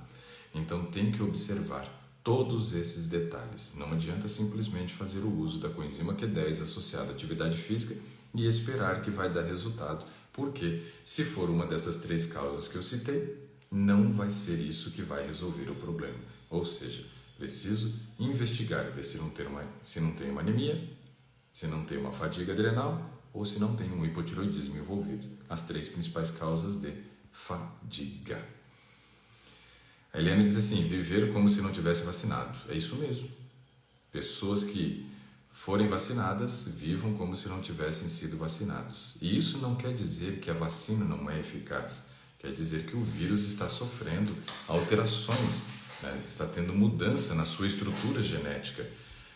A: Então tem que observar todos esses detalhes. Não adianta simplesmente fazer o uso da coenzima Q10 associada à atividade física e esperar que vai dar resultado, porque se for uma dessas 3 causas que eu citei, não vai ser isso que vai resolver o problema. Ou seja, preciso investigar, ver se não tem uma anemia, se não tem uma fadiga adrenal ou se não tem um hipotiroidismo envolvido. As 3 principais causas de fadiga. A Helena diz assim: viver como se não tivesse vacinado. É isso mesmo. Pessoas que forem vacinadas, vivam como se não tivessem sido vacinados. E isso não quer dizer que a vacina não é eficaz. Quer dizer que o vírus está sofrendo alterações, né? Está tendo mudança na sua estrutura genética.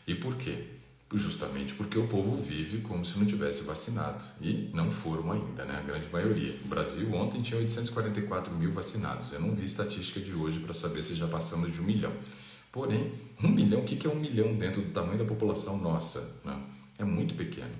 A: E por quê? Justamente porque o povo vive como se não tivesse vacinado. E não foram ainda, né? A grande maioria. O Brasil ontem tinha 844 mil vacinados. Eu não vi estatística de hoje para saber se já passamos de 1 milhão. Porém, 1 milhão, o que é 1 milhão dentro do tamanho da população nossa, né? É muito pequeno.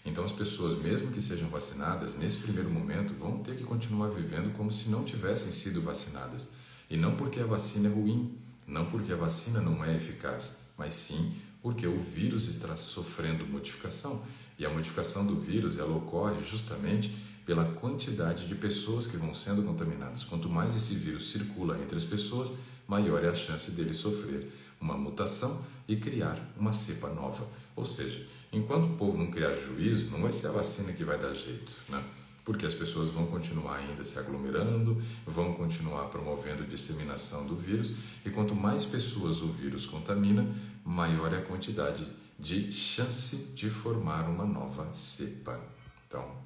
A: Então as pessoas, mesmo que sejam vacinadas, nesse primeiro momento vão ter que continuar vivendo como se não tivessem sido vacinadas. E não porque a vacina é ruim, não porque a vacina não é eficaz, mas sim porque o vírus está sofrendo modificação. E a modificação do vírus, ela ocorre justamente pela quantidade de pessoas que vão sendo contaminadas. Quanto mais esse vírus circula entre as pessoas, maior é a chance dele sofrer uma mutação e criar uma cepa nova. Ou seja, enquanto o povo não criar juízo, não vai ser a vacina que vai dar jeito, né? Porque as pessoas vão continuar ainda se aglomerando, vão continuar promovendo a disseminação do vírus, e quanto mais pessoas o vírus contamina, maior é a quantidade de chance de formar uma nova cepa. Então,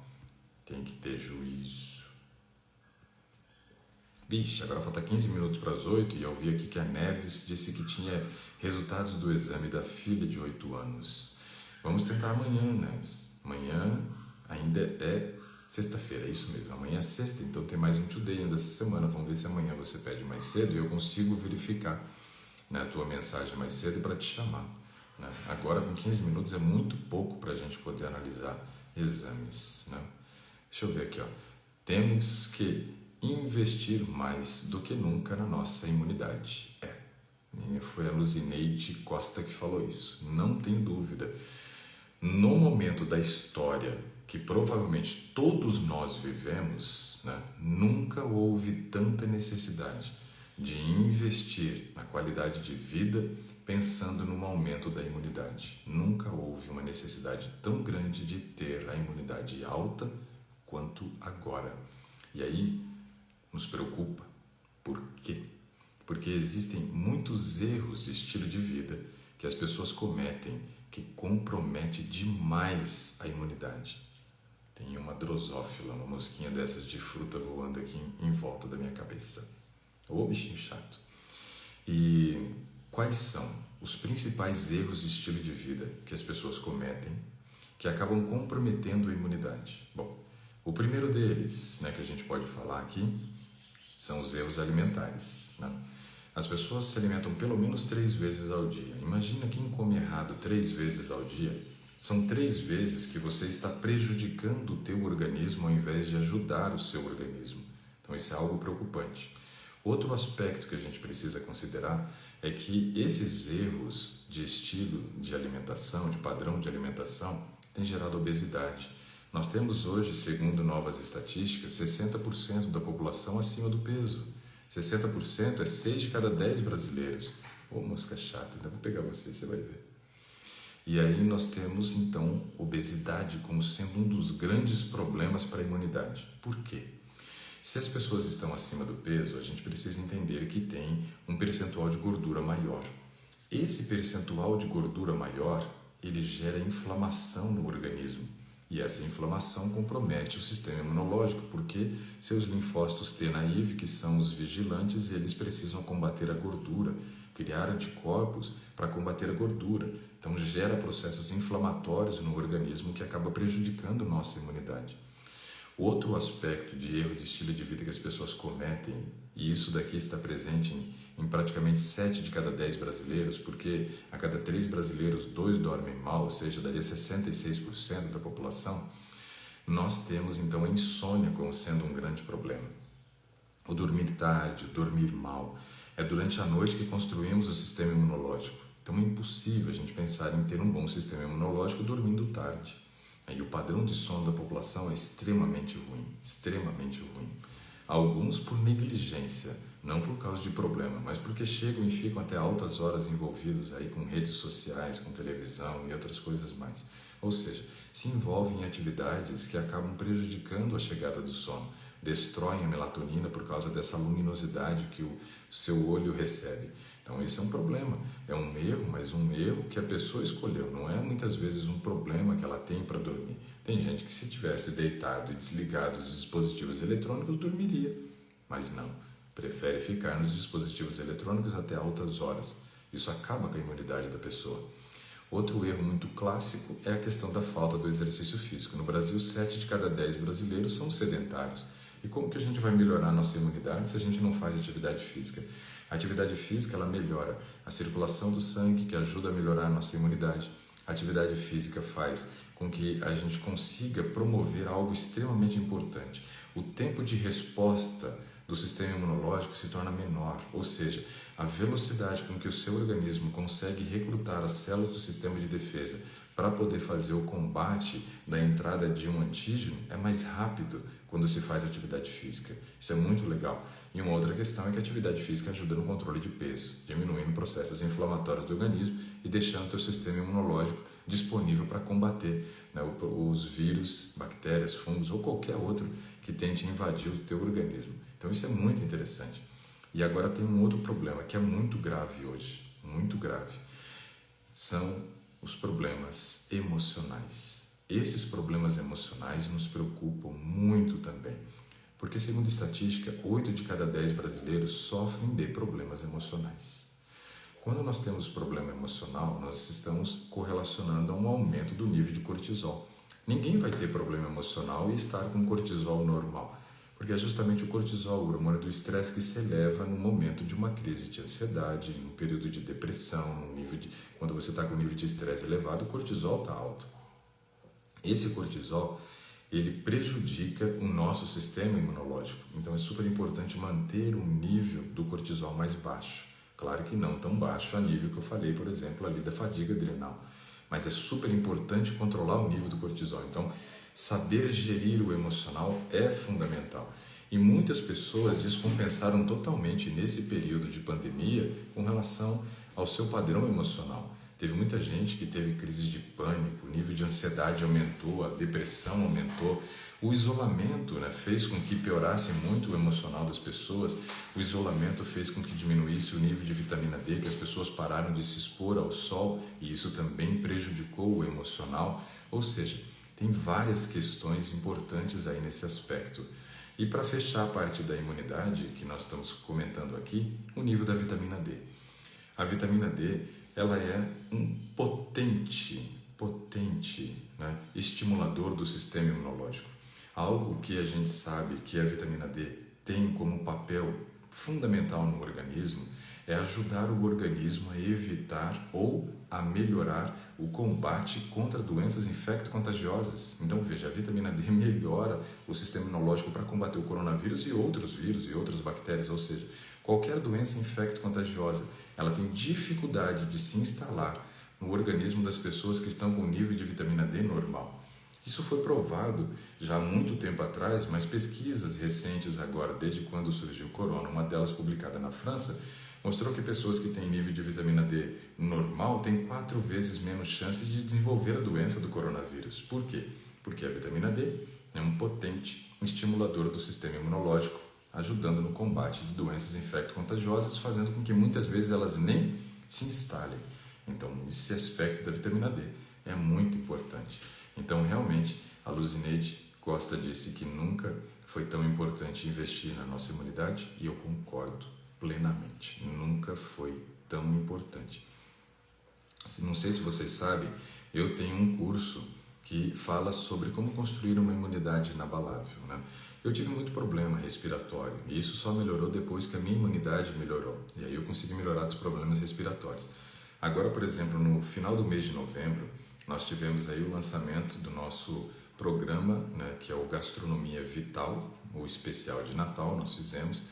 A: tem que ter juízo. Vixe, agora falta 15 minutos para as 8 e eu vi aqui que a Neves disse que tinha resultados do exame da filha de 8 anos. Vamos tentar amanhã, Neves. Amanhã ainda é sexta-feira, é isso mesmo. Amanhã é sexta, então tem mais um today ainda essa semana. Vamos ver se amanhã você pede mais cedo e eu consigo verificar, né, a tua mensagem mais cedo para te chamar, né? Agora com 15 minutos é muito pouco para a gente poder analisar exames, né? Deixa eu ver aqui, ó. Temos que investir mais do que nunca na nossa imunidade. Foi a Luzineide Costa que falou isso, não tem dúvida. No momento da história que provavelmente todos nós vivemos, né, nunca houve tanta necessidade de investir na qualidade de vida pensando no aumento da imunidade. Nunca houve uma necessidade tão grande de ter a imunidade alta quanto agora. E aí nos preocupa. Por quê? Porque existem muitos erros de estilo de vida que as pessoas cometem que compromete demais a imunidade. Tem uma drosófila, uma mosquinha dessas de fruta voando aqui em volta da minha cabeça. Ô bichinho chato. E quais são os principais erros de estilo de vida que as pessoas cometem que acabam comprometendo a imunidade? Bom, o primeiro deles, né, que a gente pode falar aqui, são os erros alimentares, né? As pessoas se alimentam pelo menos 3 vezes ao dia. Imagina quem come errado 3 vezes ao dia. São 3 vezes que você está prejudicando o teu organismo ao invés de ajudar o seu organismo. Então isso é algo preocupante. Outro aspecto que a gente precisa considerar é que esses erros de estilo de alimentação, de padrão de alimentação, têm gerado obesidade. Nós temos hoje, segundo novas estatísticas, 60% da população acima do peso. 60% é 6 de cada 10 brasileiros. Ô, mosca chata, ainda vou pegar você vai ver. E aí nós temos, então, obesidade como sendo um dos grandes problemas para a imunidade. Por quê? Se as pessoas estão acima do peso, a gente precisa entender que tem um percentual de gordura maior. Esse percentual de gordura maior, ele gera inflamação no organismo. E essa inflamação compromete o sistema imunológico, porque seus linfócitos T naive, que são os vigilantes, eles precisam combater a gordura, criar anticorpos para combater a gordura. Então gera processos inflamatórios no organismo que acaba prejudicando nossa imunidade. Outro aspecto de erro de estilo de vida que as pessoas cometem, e isso daqui está presente em praticamente 7 de cada 10 brasileiros, porque a cada 3 brasileiros, 2 dormem mal, ou seja, daria 66% da população, nós temos então a insônia como sendo um grande problema. O dormir tarde, o dormir mal, é durante a noite que construímos o sistema imunológico. Então é impossível a gente pensar em ter um bom sistema imunológico dormindo tarde. E o padrão de sono da população é extremamente ruim, extremamente ruim. Alguns por negligência, não por causa de problema, mas porque chegam e ficam até altas horas envolvidos aí com redes sociais, com televisão e outras coisas mais. Ou seja, se envolvem em atividades que acabam prejudicando a chegada do sono, destroem a melatonina por causa dessa luminosidade que o seu olho recebe. Então esse é um problema, é um erro, mas um erro que a pessoa escolheu, não é muitas vezes um problema que ela tem para dormir. Tem gente que se tivesse deitado e desligado os dispositivos eletrônicos dormiria, mas não, prefere ficar nos dispositivos eletrônicos até altas horas. Isso acaba com a imunidade da pessoa. Outro erro muito clássico é a questão da falta do exercício físico. No Brasil, 7 de cada 10 brasileiros são sedentários. E como que a gente vai melhorar a nossa imunidade se a gente não faz atividade física? A atividade física ela melhora a circulação do sangue, que ajuda a melhorar a nossa imunidade. A atividade física faz com que a gente consiga promover algo extremamente importante. O tempo de resposta do sistema imunológico se torna menor, ou seja, a velocidade com que o seu organismo consegue recrutar as células do sistema de defesa para poder fazer o combate da entrada de um antígeno é mais rápido quando se faz atividade física. Isso é muito legal. E uma outra questão é que a atividade física ajuda no controle de peso, diminuindo processos inflamatórios do organismo e deixando o teu sistema imunológico disponível para combater, né, os vírus, bactérias, fungos ou qualquer outro que tente invadir o teu organismo. Então isso é muito interessante. E agora tem um outro problema que é muito grave hoje, muito grave. São os problemas emocionais. Esses problemas emocionais nos preocupam muito também, porque segundo estatística, 8 de cada 10 brasileiros sofrem de problemas emocionais. Quando nós temos problema emocional, nós estamos correlacionando a um aumento do nível de cortisol. Ninguém vai ter problema emocional e estar com cortisol normal, porque é justamente o cortisol, o hormônio do estresse, que se eleva no momento de uma crise de ansiedade, no período de depressão, quando você está com o nível de estresse elevado, o cortisol está alto. Esse cortisol, ele prejudica o nosso sistema imunológico, então é super importante manter o nível do cortisol mais baixo. Claro que não tão baixo a nível que eu falei, por exemplo, ali da fadiga adrenal, mas é super importante controlar o nível do cortisol. Então, saber gerir o emocional é fundamental. E muitas pessoas descompensaram totalmente nesse período de pandemia com relação ao seu padrão emocional. Teve muita gente que teve crises de pânico, o nível de ansiedade aumentou, a depressão aumentou. O isolamento, né, fez com que piorasse muito o emocional das pessoas. O isolamento fez com que diminuísse o nível de vitamina D, que as pessoas pararam de se expor ao sol e isso também prejudicou o emocional. Ou seja, tem várias questões importantes aí nesse aspecto. E para fechar a parte da imunidade, que nós estamos comentando aqui, o nível da vitamina D. A vitamina D, ela é um potente, né, estimulador do sistema imunológico. Algo que a gente sabe que a vitamina D tem como papel fundamental no organismo é ajudar o organismo a evitar ou a melhorar o combate contra doenças infecto-contagiosas. Então, veja, a vitamina D melhora o sistema imunológico para combater o coronavírus e outros vírus e outras bactérias, ou seja, qualquer doença infecto-contagiosa, ela tem dificuldade de se instalar no organismo das pessoas que estão com nível de vitamina D normal. Isso foi provado já há muito tempo atrás, mas pesquisas recentes agora, desde quando surgiu o corona, uma delas publicada na França, mostrou que pessoas que têm nível de vitamina D normal têm 4 vezes menos chances de desenvolver a doença do coronavírus. Por quê? Porque a vitamina D é um potente estimulador do sistema imunológico, ajudando no combate de doenças infecto-contagiosas, fazendo com que muitas vezes elas nem se instalem. Então, esse aspecto da vitamina D é muito importante. Então, realmente, a Luzineide Costa disse que nunca foi tão importante investir na nossa imunidade, e eu concordo plenamente. Nunca foi tão importante. Não sei se vocês sabem, eu tenho um curso que fala sobre como construir uma imunidade inabalável, né? Eu tive muito problema respiratório e isso só melhorou depois que a minha imunidade melhorou. E aí eu consegui melhorar dos problemas respiratórios. Agora, por exemplo, no final do mês de novembro, nós tivemos aí o lançamento do nosso programa, né, que é o Gastronomia Vital, o especial de Natal, nós fizemos.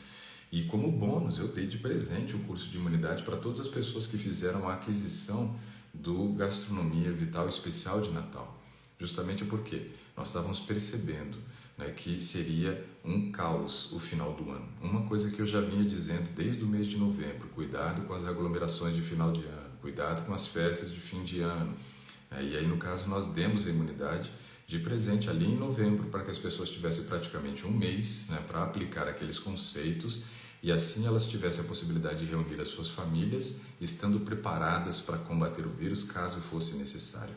A: E como bônus, eu dei de presente o curso de imunidade para todas as pessoas que fizeram a aquisição do Gastronomia Vital Especial de Natal. Justamente porque nós estávamos percebendo, né, que seria um caos o final do ano. Uma coisa que eu já vinha dizendo desde o mês de novembro: cuidado com as aglomerações de final de ano, cuidado com as festas de fim de ano. E aí, no caso, nós demos a imunidade de presente ali em novembro para que as pessoas tivessem praticamente um mês, né, para aplicar aqueles conceitos e assim elas tivessem a possibilidade de reunir as suas famílias, estando preparadas para combater o vírus caso fosse necessário.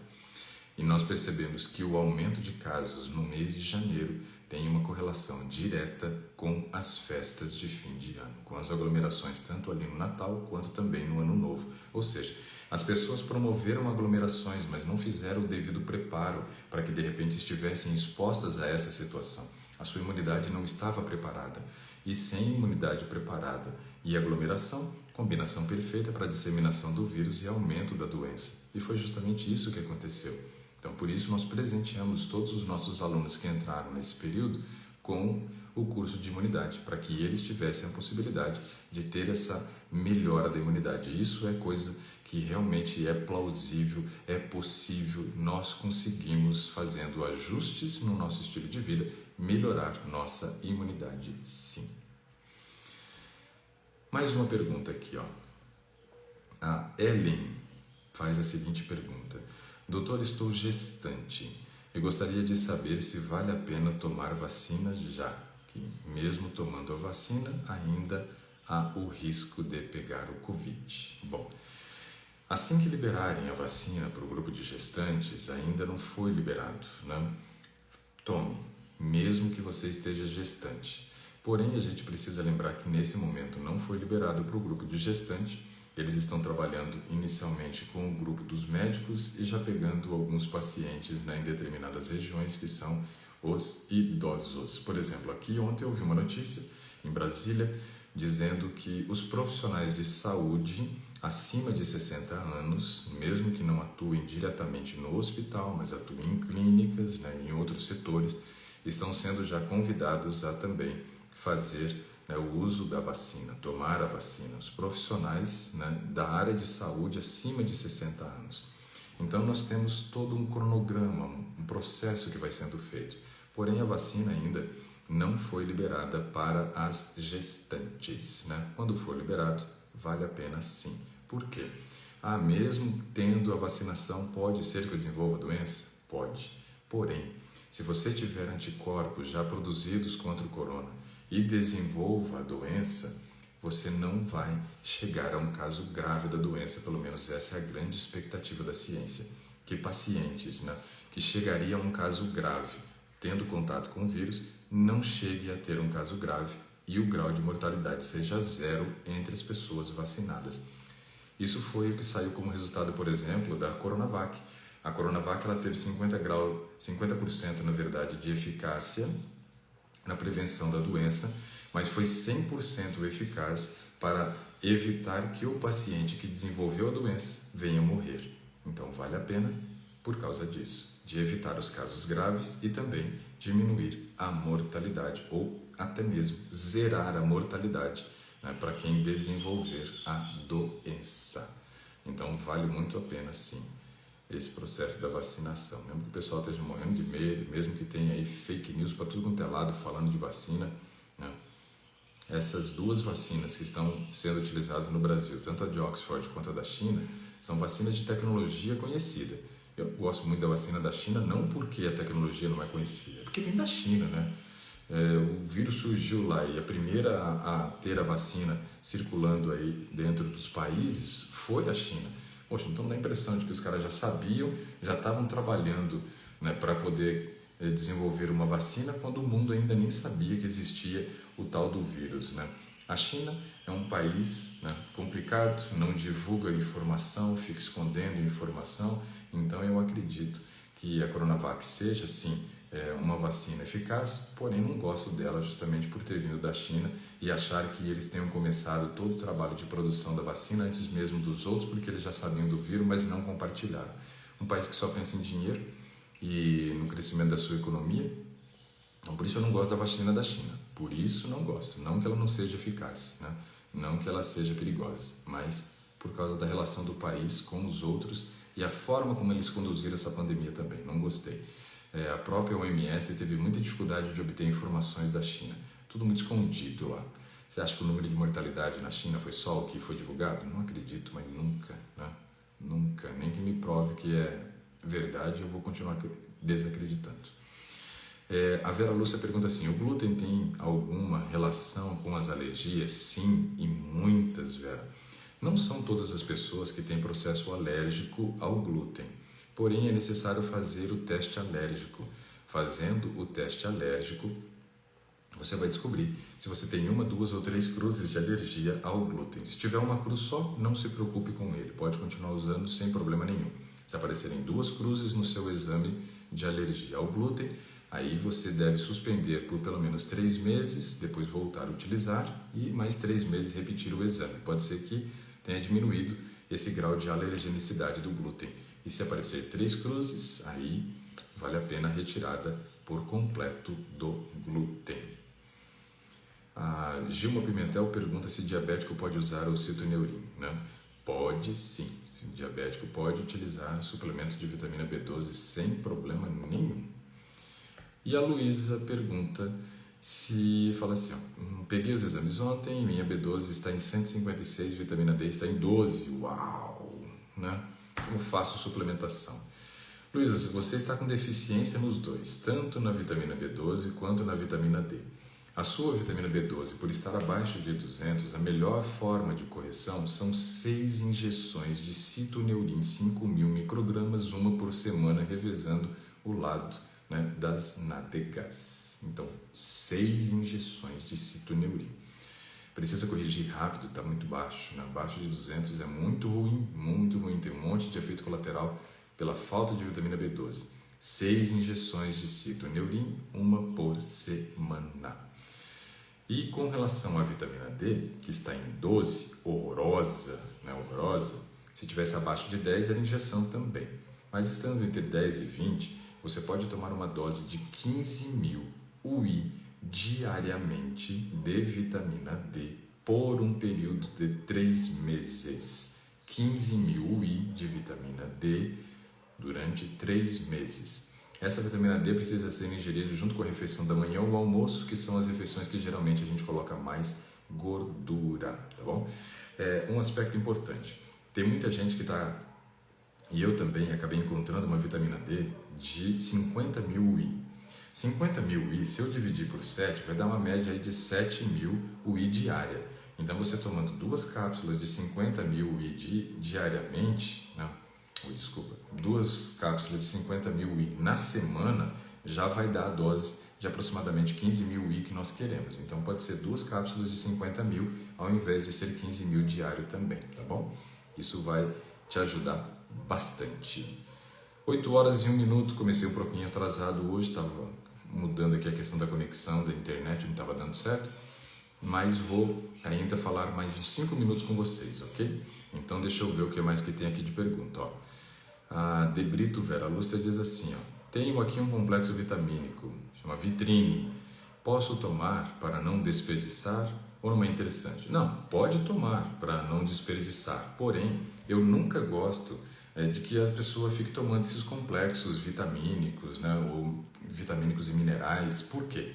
A: E nós percebemos que o aumento de casos no mês de janeiro tem uma correlação direta com as festas de fim de ano, com as aglomerações tanto ali no Natal quanto também no Ano Novo. Ou seja, as pessoas promoveram aglomerações, mas não fizeram o devido preparo para que de repente estivessem expostas a essa situação. A sua imunidade não estava preparada. E sem imunidade preparada e aglomeração, combinação perfeita para a disseminação do vírus e aumento da doença. E foi justamente isso que aconteceu. Então, por isso, nós presenteamos todos os nossos alunos que entraram nesse período com o curso de imunidade, para que eles tivessem a possibilidade de ter essa melhora da imunidade. Isso é coisa que realmente é plausível, é possível, nós conseguimos, fazendo ajustes no nosso estilo de vida, melhorar nossa imunidade, sim. Mais uma pergunta aqui, ó. A Ellen faz a seguinte pergunta: doutor, estou gestante e gostaria de saber se vale a pena tomar vacina já que, mesmo tomando a vacina, ainda há o risco de pegar o Covid. Bom, assim que liberarem a vacina para o grupo de gestantes, ainda não foi liberado, né? Tome, mesmo que você esteja gestante. Porém, a gente precisa lembrar que nesse momento não foi liberado para o grupo de gestante. Eles estão trabalhando inicialmente com o grupo dos médicos e já pegando alguns pacientes, né, em determinadas regiões, que são os idosos. Por exemplo, aqui ontem eu vi uma notícia em Brasília dizendo que os profissionais de saúde acima de 60 anos, mesmo que não atuem diretamente no hospital, mas atuem em clínicas, né, em outros setores, estão sendo já convidados a também fazer, né, o uso da vacina, tomar a vacina. Os profissionais, né, da área de saúde acima de 60 anos. Então nós temos todo um cronograma, um processo que vai sendo feito. Porém, a vacina ainda não foi liberada para as gestantes, né? Quando for liberado, vale a pena sim. Por quê? Mesmo tendo a vacinação, pode ser que eu desenvolva a doença? Pode. Porém, se você tiver anticorpos já produzidos contra o corona e desenvolva a doença, você não vai chegar a um caso grave da doença, pelo menos essa é a grande expectativa da ciência, que pacientes, né, que chegariam a um caso grave, tendo contato com o vírus, não chegue a ter um caso grave e o grau de mortalidade seja 0 entre as pessoas vacinadas. Isso foi o que saiu como resultado, por exemplo, da Coronavac. A Coronavac ela teve 50% na verdade de eficácia na prevenção da doença, mas foi 100% eficaz para evitar que o paciente que desenvolveu a doença venha morrer. Então vale a pena por causa disso, de evitar os casos graves e também diminuir a mortalidade ou até mesmo zerar a mortalidade, né, para quem desenvolver a doença. Então vale muito a pena sim esse processo da vacinação. Mesmo que o pessoal esteja morrendo de medo, mesmo que tenha aí fake news para tudo quanto é lado falando de vacina, né? Essas duas vacinas que estão sendo utilizadas no Brasil, tanto a de Oxford quanto a da China, são vacinas de tecnologia conhecida. Eu gosto muito da vacina da China, não porque a tecnologia não é conhecida, é porque vem da China, né? O vírus surgiu lá e a primeira a ter a vacina circulando aí dentro dos países foi a China. Poxa, então dá a impressão de que os caras já sabiam, já estavam trabalhando, né, para poder desenvolver uma vacina quando o mundo ainda nem sabia que existia o tal do vírus, né? A China é um país, né, complicado, não divulga informação, fica escondendo informação, então eu acredito que a Coronavac seja sim uma vacina eficaz, porém não gosto dela justamente por ter vindo da China e achar que eles tenham começado todo o trabalho de produção da vacina antes mesmo dos outros, porque eles já sabiam do vírus, mas não compartilharam. Um país que só pensa em dinheiro e no crescimento da sua economia, então por isso eu não gosto da vacina da China, por isso não gosto, não que ela não seja eficaz, né? Não que ela seja perigosa, mas por causa da relação do país com os outros e a forma como eles conduziram essa pandemia também, não gostei. A própria OMS teve muita dificuldade de obter informações da China, tudo muito escondido lá. Você acha que o número de mortalidade na China foi só o que foi divulgado? Não acredito, mas nunca, né? Nunca, nem que me prove que é verdade, eu vou continuar desacreditando. A Vera Lúcia pergunta assim, o glúten tem alguma relação com as alergias? Sim, e muitas, Vera. Não são todas as pessoas que têm processo alérgico ao glúten. Porém, é necessário fazer o teste alérgico. Fazendo o teste alérgico, você vai descobrir se você tem 1, 2 ou 3 cruzes de alergia ao glúten. Se tiver uma cruz só, não se preocupe com ele. Pode continuar usando sem problema nenhum. Se aparecerem 2 cruzes no seu exame de alergia ao glúten, aí você deve suspender por pelo menos 3 meses, depois voltar a utilizar e mais 3 meses repetir o exame. Pode ser que tenha diminuído esse grau de alergenicidade do glúten. E se aparecer 3 cruzes, aí vale a pena a retirada por completo do glúten. A Gilma Pimentel pergunta se diabético pode usar o citoneurin, né? Pode sim, se diabético pode utilizar suplemento de vitamina B12 sem problema nenhum. E a Luísa pergunta fala assim, peguei os exames ontem, minha B12 está em 156, vitamina D está em 12, uau, né? Como faço suplementação? Luísa, se você está com deficiência nos dois, tanto na vitamina B12 quanto na vitamina D, a sua vitamina B12, por estar abaixo de 200, a melhor forma de correção são 6 injeções de citoneurin, 5.000 microgramas, uma por semana, revezando o lado, né, das nádegas. Então, 6 injeções de citoneurin. Precisa corrigir rápido, está muito baixo, né? Abaixo de 200 é muito ruim, tem um monte de efeito colateral pela falta de vitamina B12. 6 injeções de citoneurin, uma por semana. E com relação à vitamina D, que está em 12, horrorosa, né? Horrorosa, se tivesse abaixo de 10 era injeção também. Mas estando entre 10 e 20, você pode tomar uma dose de 15.000 UI diariamente de vitamina D por um período de 3 meses. 15.000 UI de vitamina D durante 3 meses. Essa vitamina D precisa ser ingerida junto com a refeição da manhã ou o almoço, que são as refeições que geralmente a gente coloca mais gordura, tá bom? Um aspecto importante, tem muita gente que está, e eu também acabei encontrando uma vitamina D de 50.000 UI. 50.000 UI, se eu dividir por 7, vai dar uma média aí de 7.000 UI diária. Então, você tomando 2 cápsulas de 50.000 UI diariamente, não, desculpa, 2 cápsulas de 50.000 UI na semana, já vai dar a dose de aproximadamente 15.000 UI que nós queremos. Então, pode ser 2 cápsulas de 50.000 ao invés de ser 15.000 diário também, tá bom? Isso vai te ajudar bastante. 8 horas e 1 minuto, comecei um pouquinho atrasado hoje, estava mudando aqui a questão da conexão da internet, não estava dando certo, mas vou ainda falar mais uns 5 minutos com vocês, ok? Então deixa eu ver o que mais que tem aqui de pergunta. Ó. A Debrito Vera Lúcia diz assim, ó, tenho aqui um complexo vitamínico, chama Vitrine, posso tomar para não desperdiçar ou não é interessante? Não, pode tomar para não desperdiçar, porém eu nunca gosto de que a pessoa fique tomando esses complexos vitamínicos, né, ou vitamínicos e minerais. Por quê?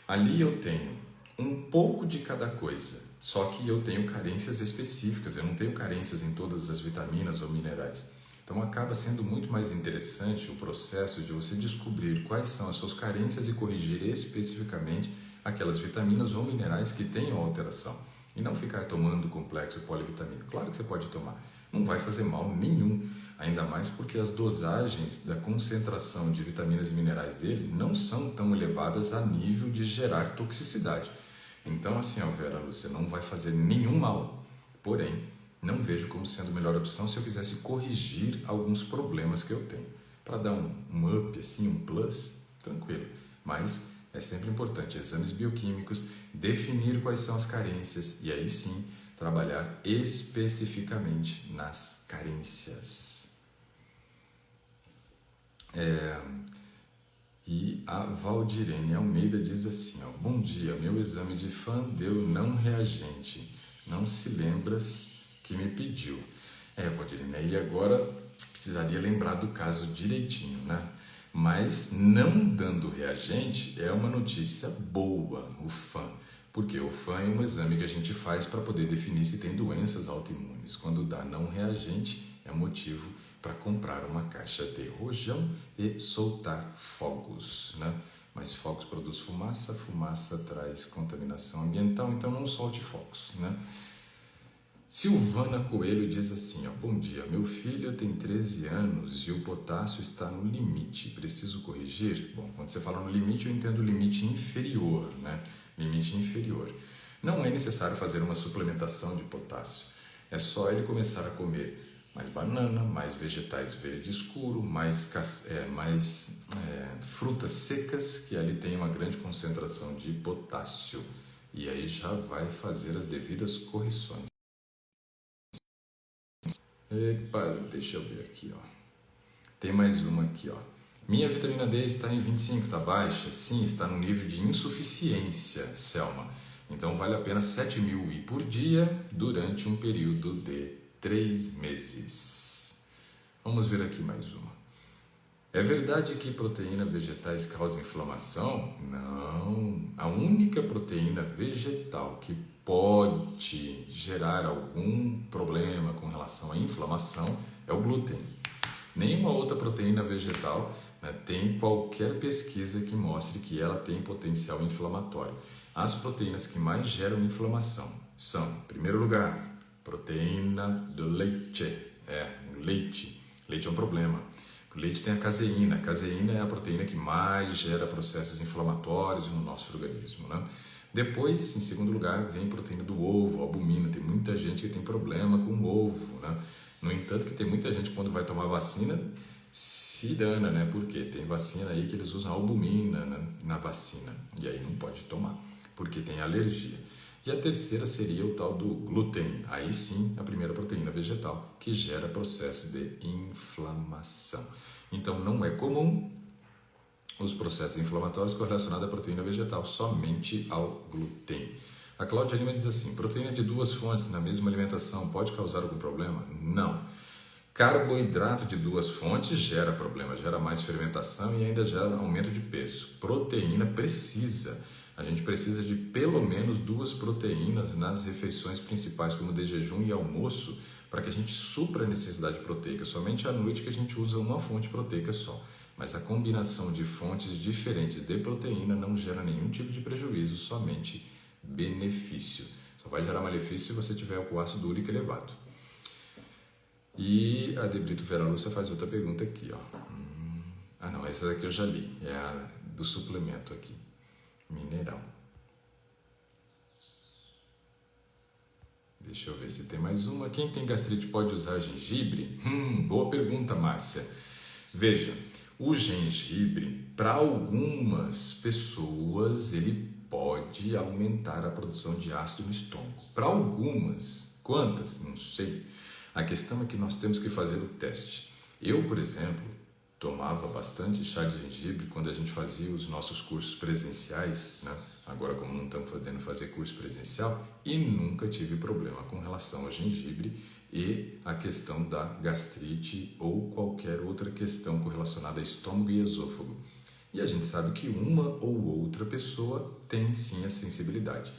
A: Ali eu tenho um pouco de cada coisa, só que eu tenho carências específicas, eu não tenho carências em todas as vitaminas ou minerais. Então acaba sendo muito mais interessante o processo de você descobrir quais são as suas carências e corrigir especificamente aquelas vitaminas ou minerais que tenham alteração. E não ficar tomando complexo polivitamínico. Claro que você pode tomar, não vai fazer mal nenhum, ainda mais porque as dosagens da concentração de vitaminas e minerais deles não são tão elevadas a nível de gerar toxicidade. Então assim, ó, Vera Lúcia, não vai fazer nenhum mal, porém, não vejo como sendo a melhor opção se eu quisesse corrigir alguns problemas que eu tenho. Para dar um up, assim, um plus, tranquilo, mas é sempre importante exames bioquímicos, definir quais são as carências e aí sim trabalhar especificamente nas carências. E a Valdirene Almeida diz assim, ó, bom dia, meu exame de fã deu não reagente, não se lembras que me pediu. Valdirene, e agora precisaria lembrar do caso direitinho, né? Mas não dando reagente é uma notícia boa, o fã. Porque o fã é um exame que a gente faz para poder definir se tem doenças autoimunes. Quando dá não reagente, é motivo para comprar uma caixa de rojão e soltar fogos, né? Mas fogos produz fumaça, fumaça traz contaminação ambiental, então não solte fogos, né? Silvana Coelho diz assim, ó, bom dia, meu filho tem 13 anos e o potássio está no limite, preciso corrigir? Bom, quando você fala no limite, eu entendo o limite inferior, né? Limite inferior. Não é necessário fazer uma suplementação de potássio, é só ele começar a comer mais banana, mais vegetais verde escuro, mais frutas secas, que ali tem uma grande concentração de potássio, e aí já vai fazer as devidas correções. Epa, deixa eu ver aqui, ó. Tem mais uma aqui, ó. Minha vitamina D está em 25, tá baixa? Sim, está no nível de insuficiência, Selma. Então vale a pena 7.000 IU por dia durante um período de 3 meses. Vamos ver aqui mais uma. É verdade que proteína vegetais causa inflamação? Não. A única proteína vegetal que pode gerar algum problema com relação à inflamação é o glúten. Nenhuma outra proteína vegetal, né, tem qualquer pesquisa que mostre que ela tem potencial inflamatório. As proteínas que mais geram inflamação são, em primeiro lugar, proteína do leite. O leite. Leite é um problema. O leite tem a caseína. A caseína é a proteína que mais gera processos inflamatórios no nosso organismo, né? Depois, em segundo lugar, vem a proteína do ovo, a albumina. Tem muita gente que tem problema com o ovo, né? No entanto, que tem muita gente que quando vai tomar vacina se dana, né? Porque tem vacina aí que eles usam albumina, né, na vacina. E aí não pode tomar, porque tem alergia. E a terceira seria o tal do glúten. Aí sim, a primeira proteína vegetal que gera processo de inflamação. Então não é comum os processos inflamatórios correlacionados à proteína vegetal, somente ao glúten. A Cláudia Lima diz assim, proteína de 2 fontes na mesma alimentação pode causar algum problema? Não. Carboidrato de 2 fontes gera problema, gera mais fermentação e ainda gera aumento de peso. Proteína precisa. A gente precisa de pelo menos 2 proteínas nas refeições principais, como de jejum e almoço, para que a gente supra a necessidade proteica. Somente à noite que a gente usa uma fonte proteica só. Mas a combinação de fontes diferentes de proteína não gera nenhum tipo de prejuízo, somente benefício. Só vai gerar malefício se você tiver o ácido úrico elevado. E a Debrito Vera Lúcia faz outra pergunta aqui, ó. Não, essa daqui eu já li, é a do suplemento aqui, mineral. Deixa eu ver se tem mais uma. Quem tem gastrite pode usar gengibre? Boa pergunta, Márcia. Veja, o gengibre, para algumas pessoas, ele pode aumentar a produção de ácido no estômago. Para algumas, quantas? Não sei. A questão é que nós temos que fazer o teste. Eu, por exemplo, tomava bastante chá de gengibre quando a gente fazia os nossos cursos presenciais, né? Agora, como não estamos podendo fazer curso presencial, e nunca tive problema com relação ao gengibre e a questão da gastrite ou qualquer outra questão correlacionada a estômago e esôfago. E a gente sabe que uma ou outra pessoa tem sim a sensibilidade.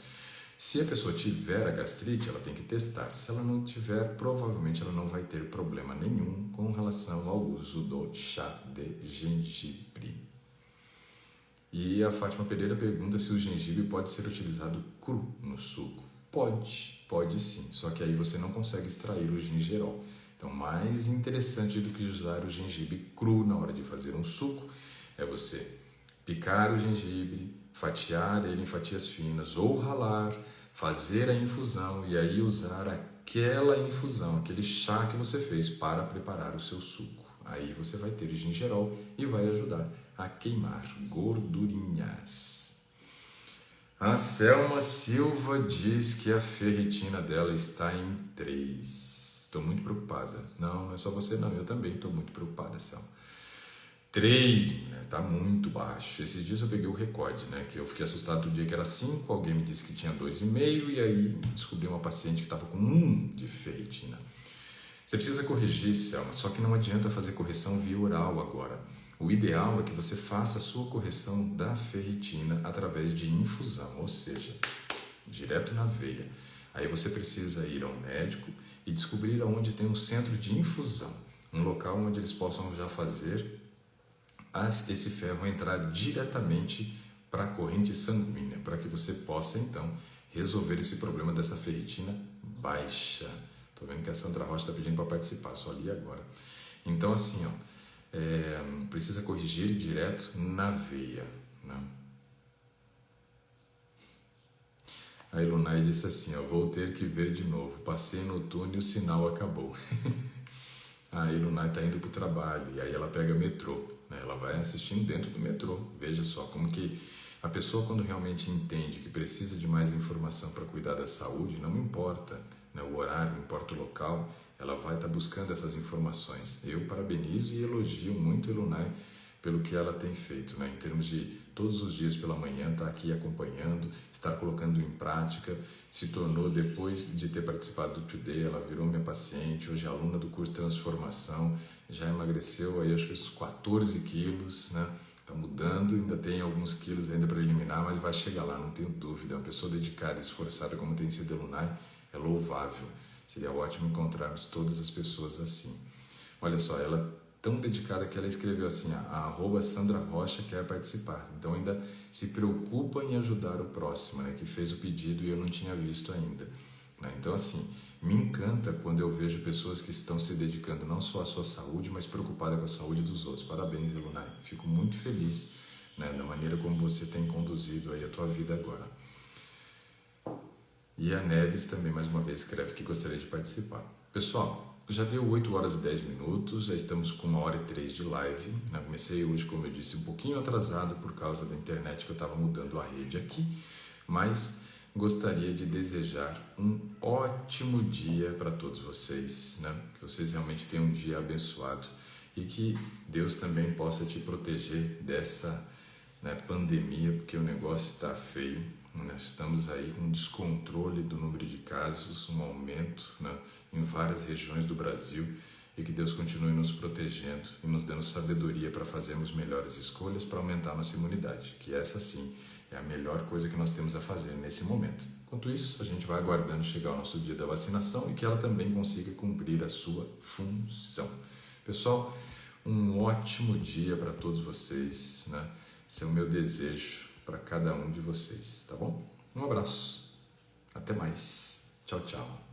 A: Se a pessoa tiver a gastrite, ela tem que testar. Se ela não tiver, provavelmente ela não vai ter problema nenhum com relação ao uso do chá de gengibre. E a Fátima Pereira pergunta se o gengibre pode ser utilizado cru no suco. Pode sim, só que aí você não consegue extrair o gingerol. Então, mais interessante do que usar o gengibre cru na hora de fazer um suco é você picar o gengibre, fatiar ele em fatias finas ou ralar, fazer a infusão e aí usar aquela infusão, aquele chá que você fez para preparar o seu suco. Aí você vai ter gingerol e vai ajudar a queimar gordurinhas. A Selma Silva diz que a ferritina dela está em 3. Estou muito preocupada. Não é só você não, eu também estou muito preocupada, Selma. 3, né? Tá muito baixo. Esses dias eu peguei o recorde, né? Que eu fiquei assustado do dia que era 5, alguém me disse que tinha 2,5 e aí descobri uma paciente que estava com 1 de ferritina. Você precisa corrigir, Selma, só que não adianta fazer correção via oral agora. O ideal é que você faça a sua correção da ferritina através de infusão, ou seja, direto na veia. Aí você precisa ir ao médico e descobrir onde tem um centro de infusão, um local onde eles possam já fazer esse ferro entrar diretamente para a corrente sanguínea, para que você possa então resolver esse problema dessa ferritina baixa. Estou vendo que a Sandra Rocha está pedindo para participar, só ali agora. Então assim, precisa corrigir direto na veia, né? A Ilunai disse assim, vou ter que ver de novo, passei no túnel e o sinal acabou. A Ilunai está indo para o trabalho e aí ela pega metrô. Ela vai assistindo dentro do metrô. Veja só como que a pessoa, quando realmente entende que precisa de mais informação para cuidar da saúde, não importa, né, o horário, não importa o local, ela vai estar buscando essas informações. Eu parabenizo e elogio muito a Ilunai pelo que ela tem feito, né, em termos de todos os dias pela manhã estar aqui acompanhando, estar colocando em prática. Se tornou, depois de ter participado do Today, ela virou minha paciente, hoje é aluna do curso de transformação, já emagreceu aí acho que uns 14 quilos, né? Está mudando, ainda tem alguns quilos ainda para eliminar, mas vai chegar lá, não tenho dúvida. Uma pessoa dedicada, esforçada como tem sido a Ilunai é louvável. Seria ótimo encontrarmos todas as pessoas assim. Olha só, ela tão dedicada que ela escreveu assim, a @Sandra Rocha quer participar. Então ainda se preocupa em ajudar o próximo, né, que fez o pedido e eu não tinha visto ainda. Né? Então assim, me encanta quando eu vejo pessoas que estão se dedicando não só à sua saúde, mas preocupada com a saúde dos outros. Parabéns, Ilunai. Fico muito feliz, né, da maneira como você tem conduzido aí a tua vida agora. E a Neves também, mais uma vez, escreve que gostaria de participar. Pessoal, já deu 8 horas e 10 minutos, já estamos com 1h03 de live. Eu comecei hoje, como eu disse, um pouquinho atrasado por causa da internet, que eu estava mudando a rede aqui, mas gostaria de desejar um ótimo dia para todos vocês, né? Que vocês realmente tenham um dia abençoado e que Deus também possa te proteger dessa, né, pandemia, porque o negócio está feio. Nós estamos aí com um descontrole do número de casos, um aumento, né, em várias regiões do Brasil, e que Deus continue nos protegendo e nos dando sabedoria para fazermos melhores escolhas para aumentar nossa imunidade, que essa sim é a melhor coisa que nós temos a fazer nesse momento. Enquanto isso, a gente vai aguardando chegar o nosso dia da vacinação e que ela também consiga cumprir a sua função. Pessoal, um ótimo dia para todos vocês, né? Esse é o meu desejo para cada um de vocês, tá bom? Um abraço, até mais, tchau, tchau.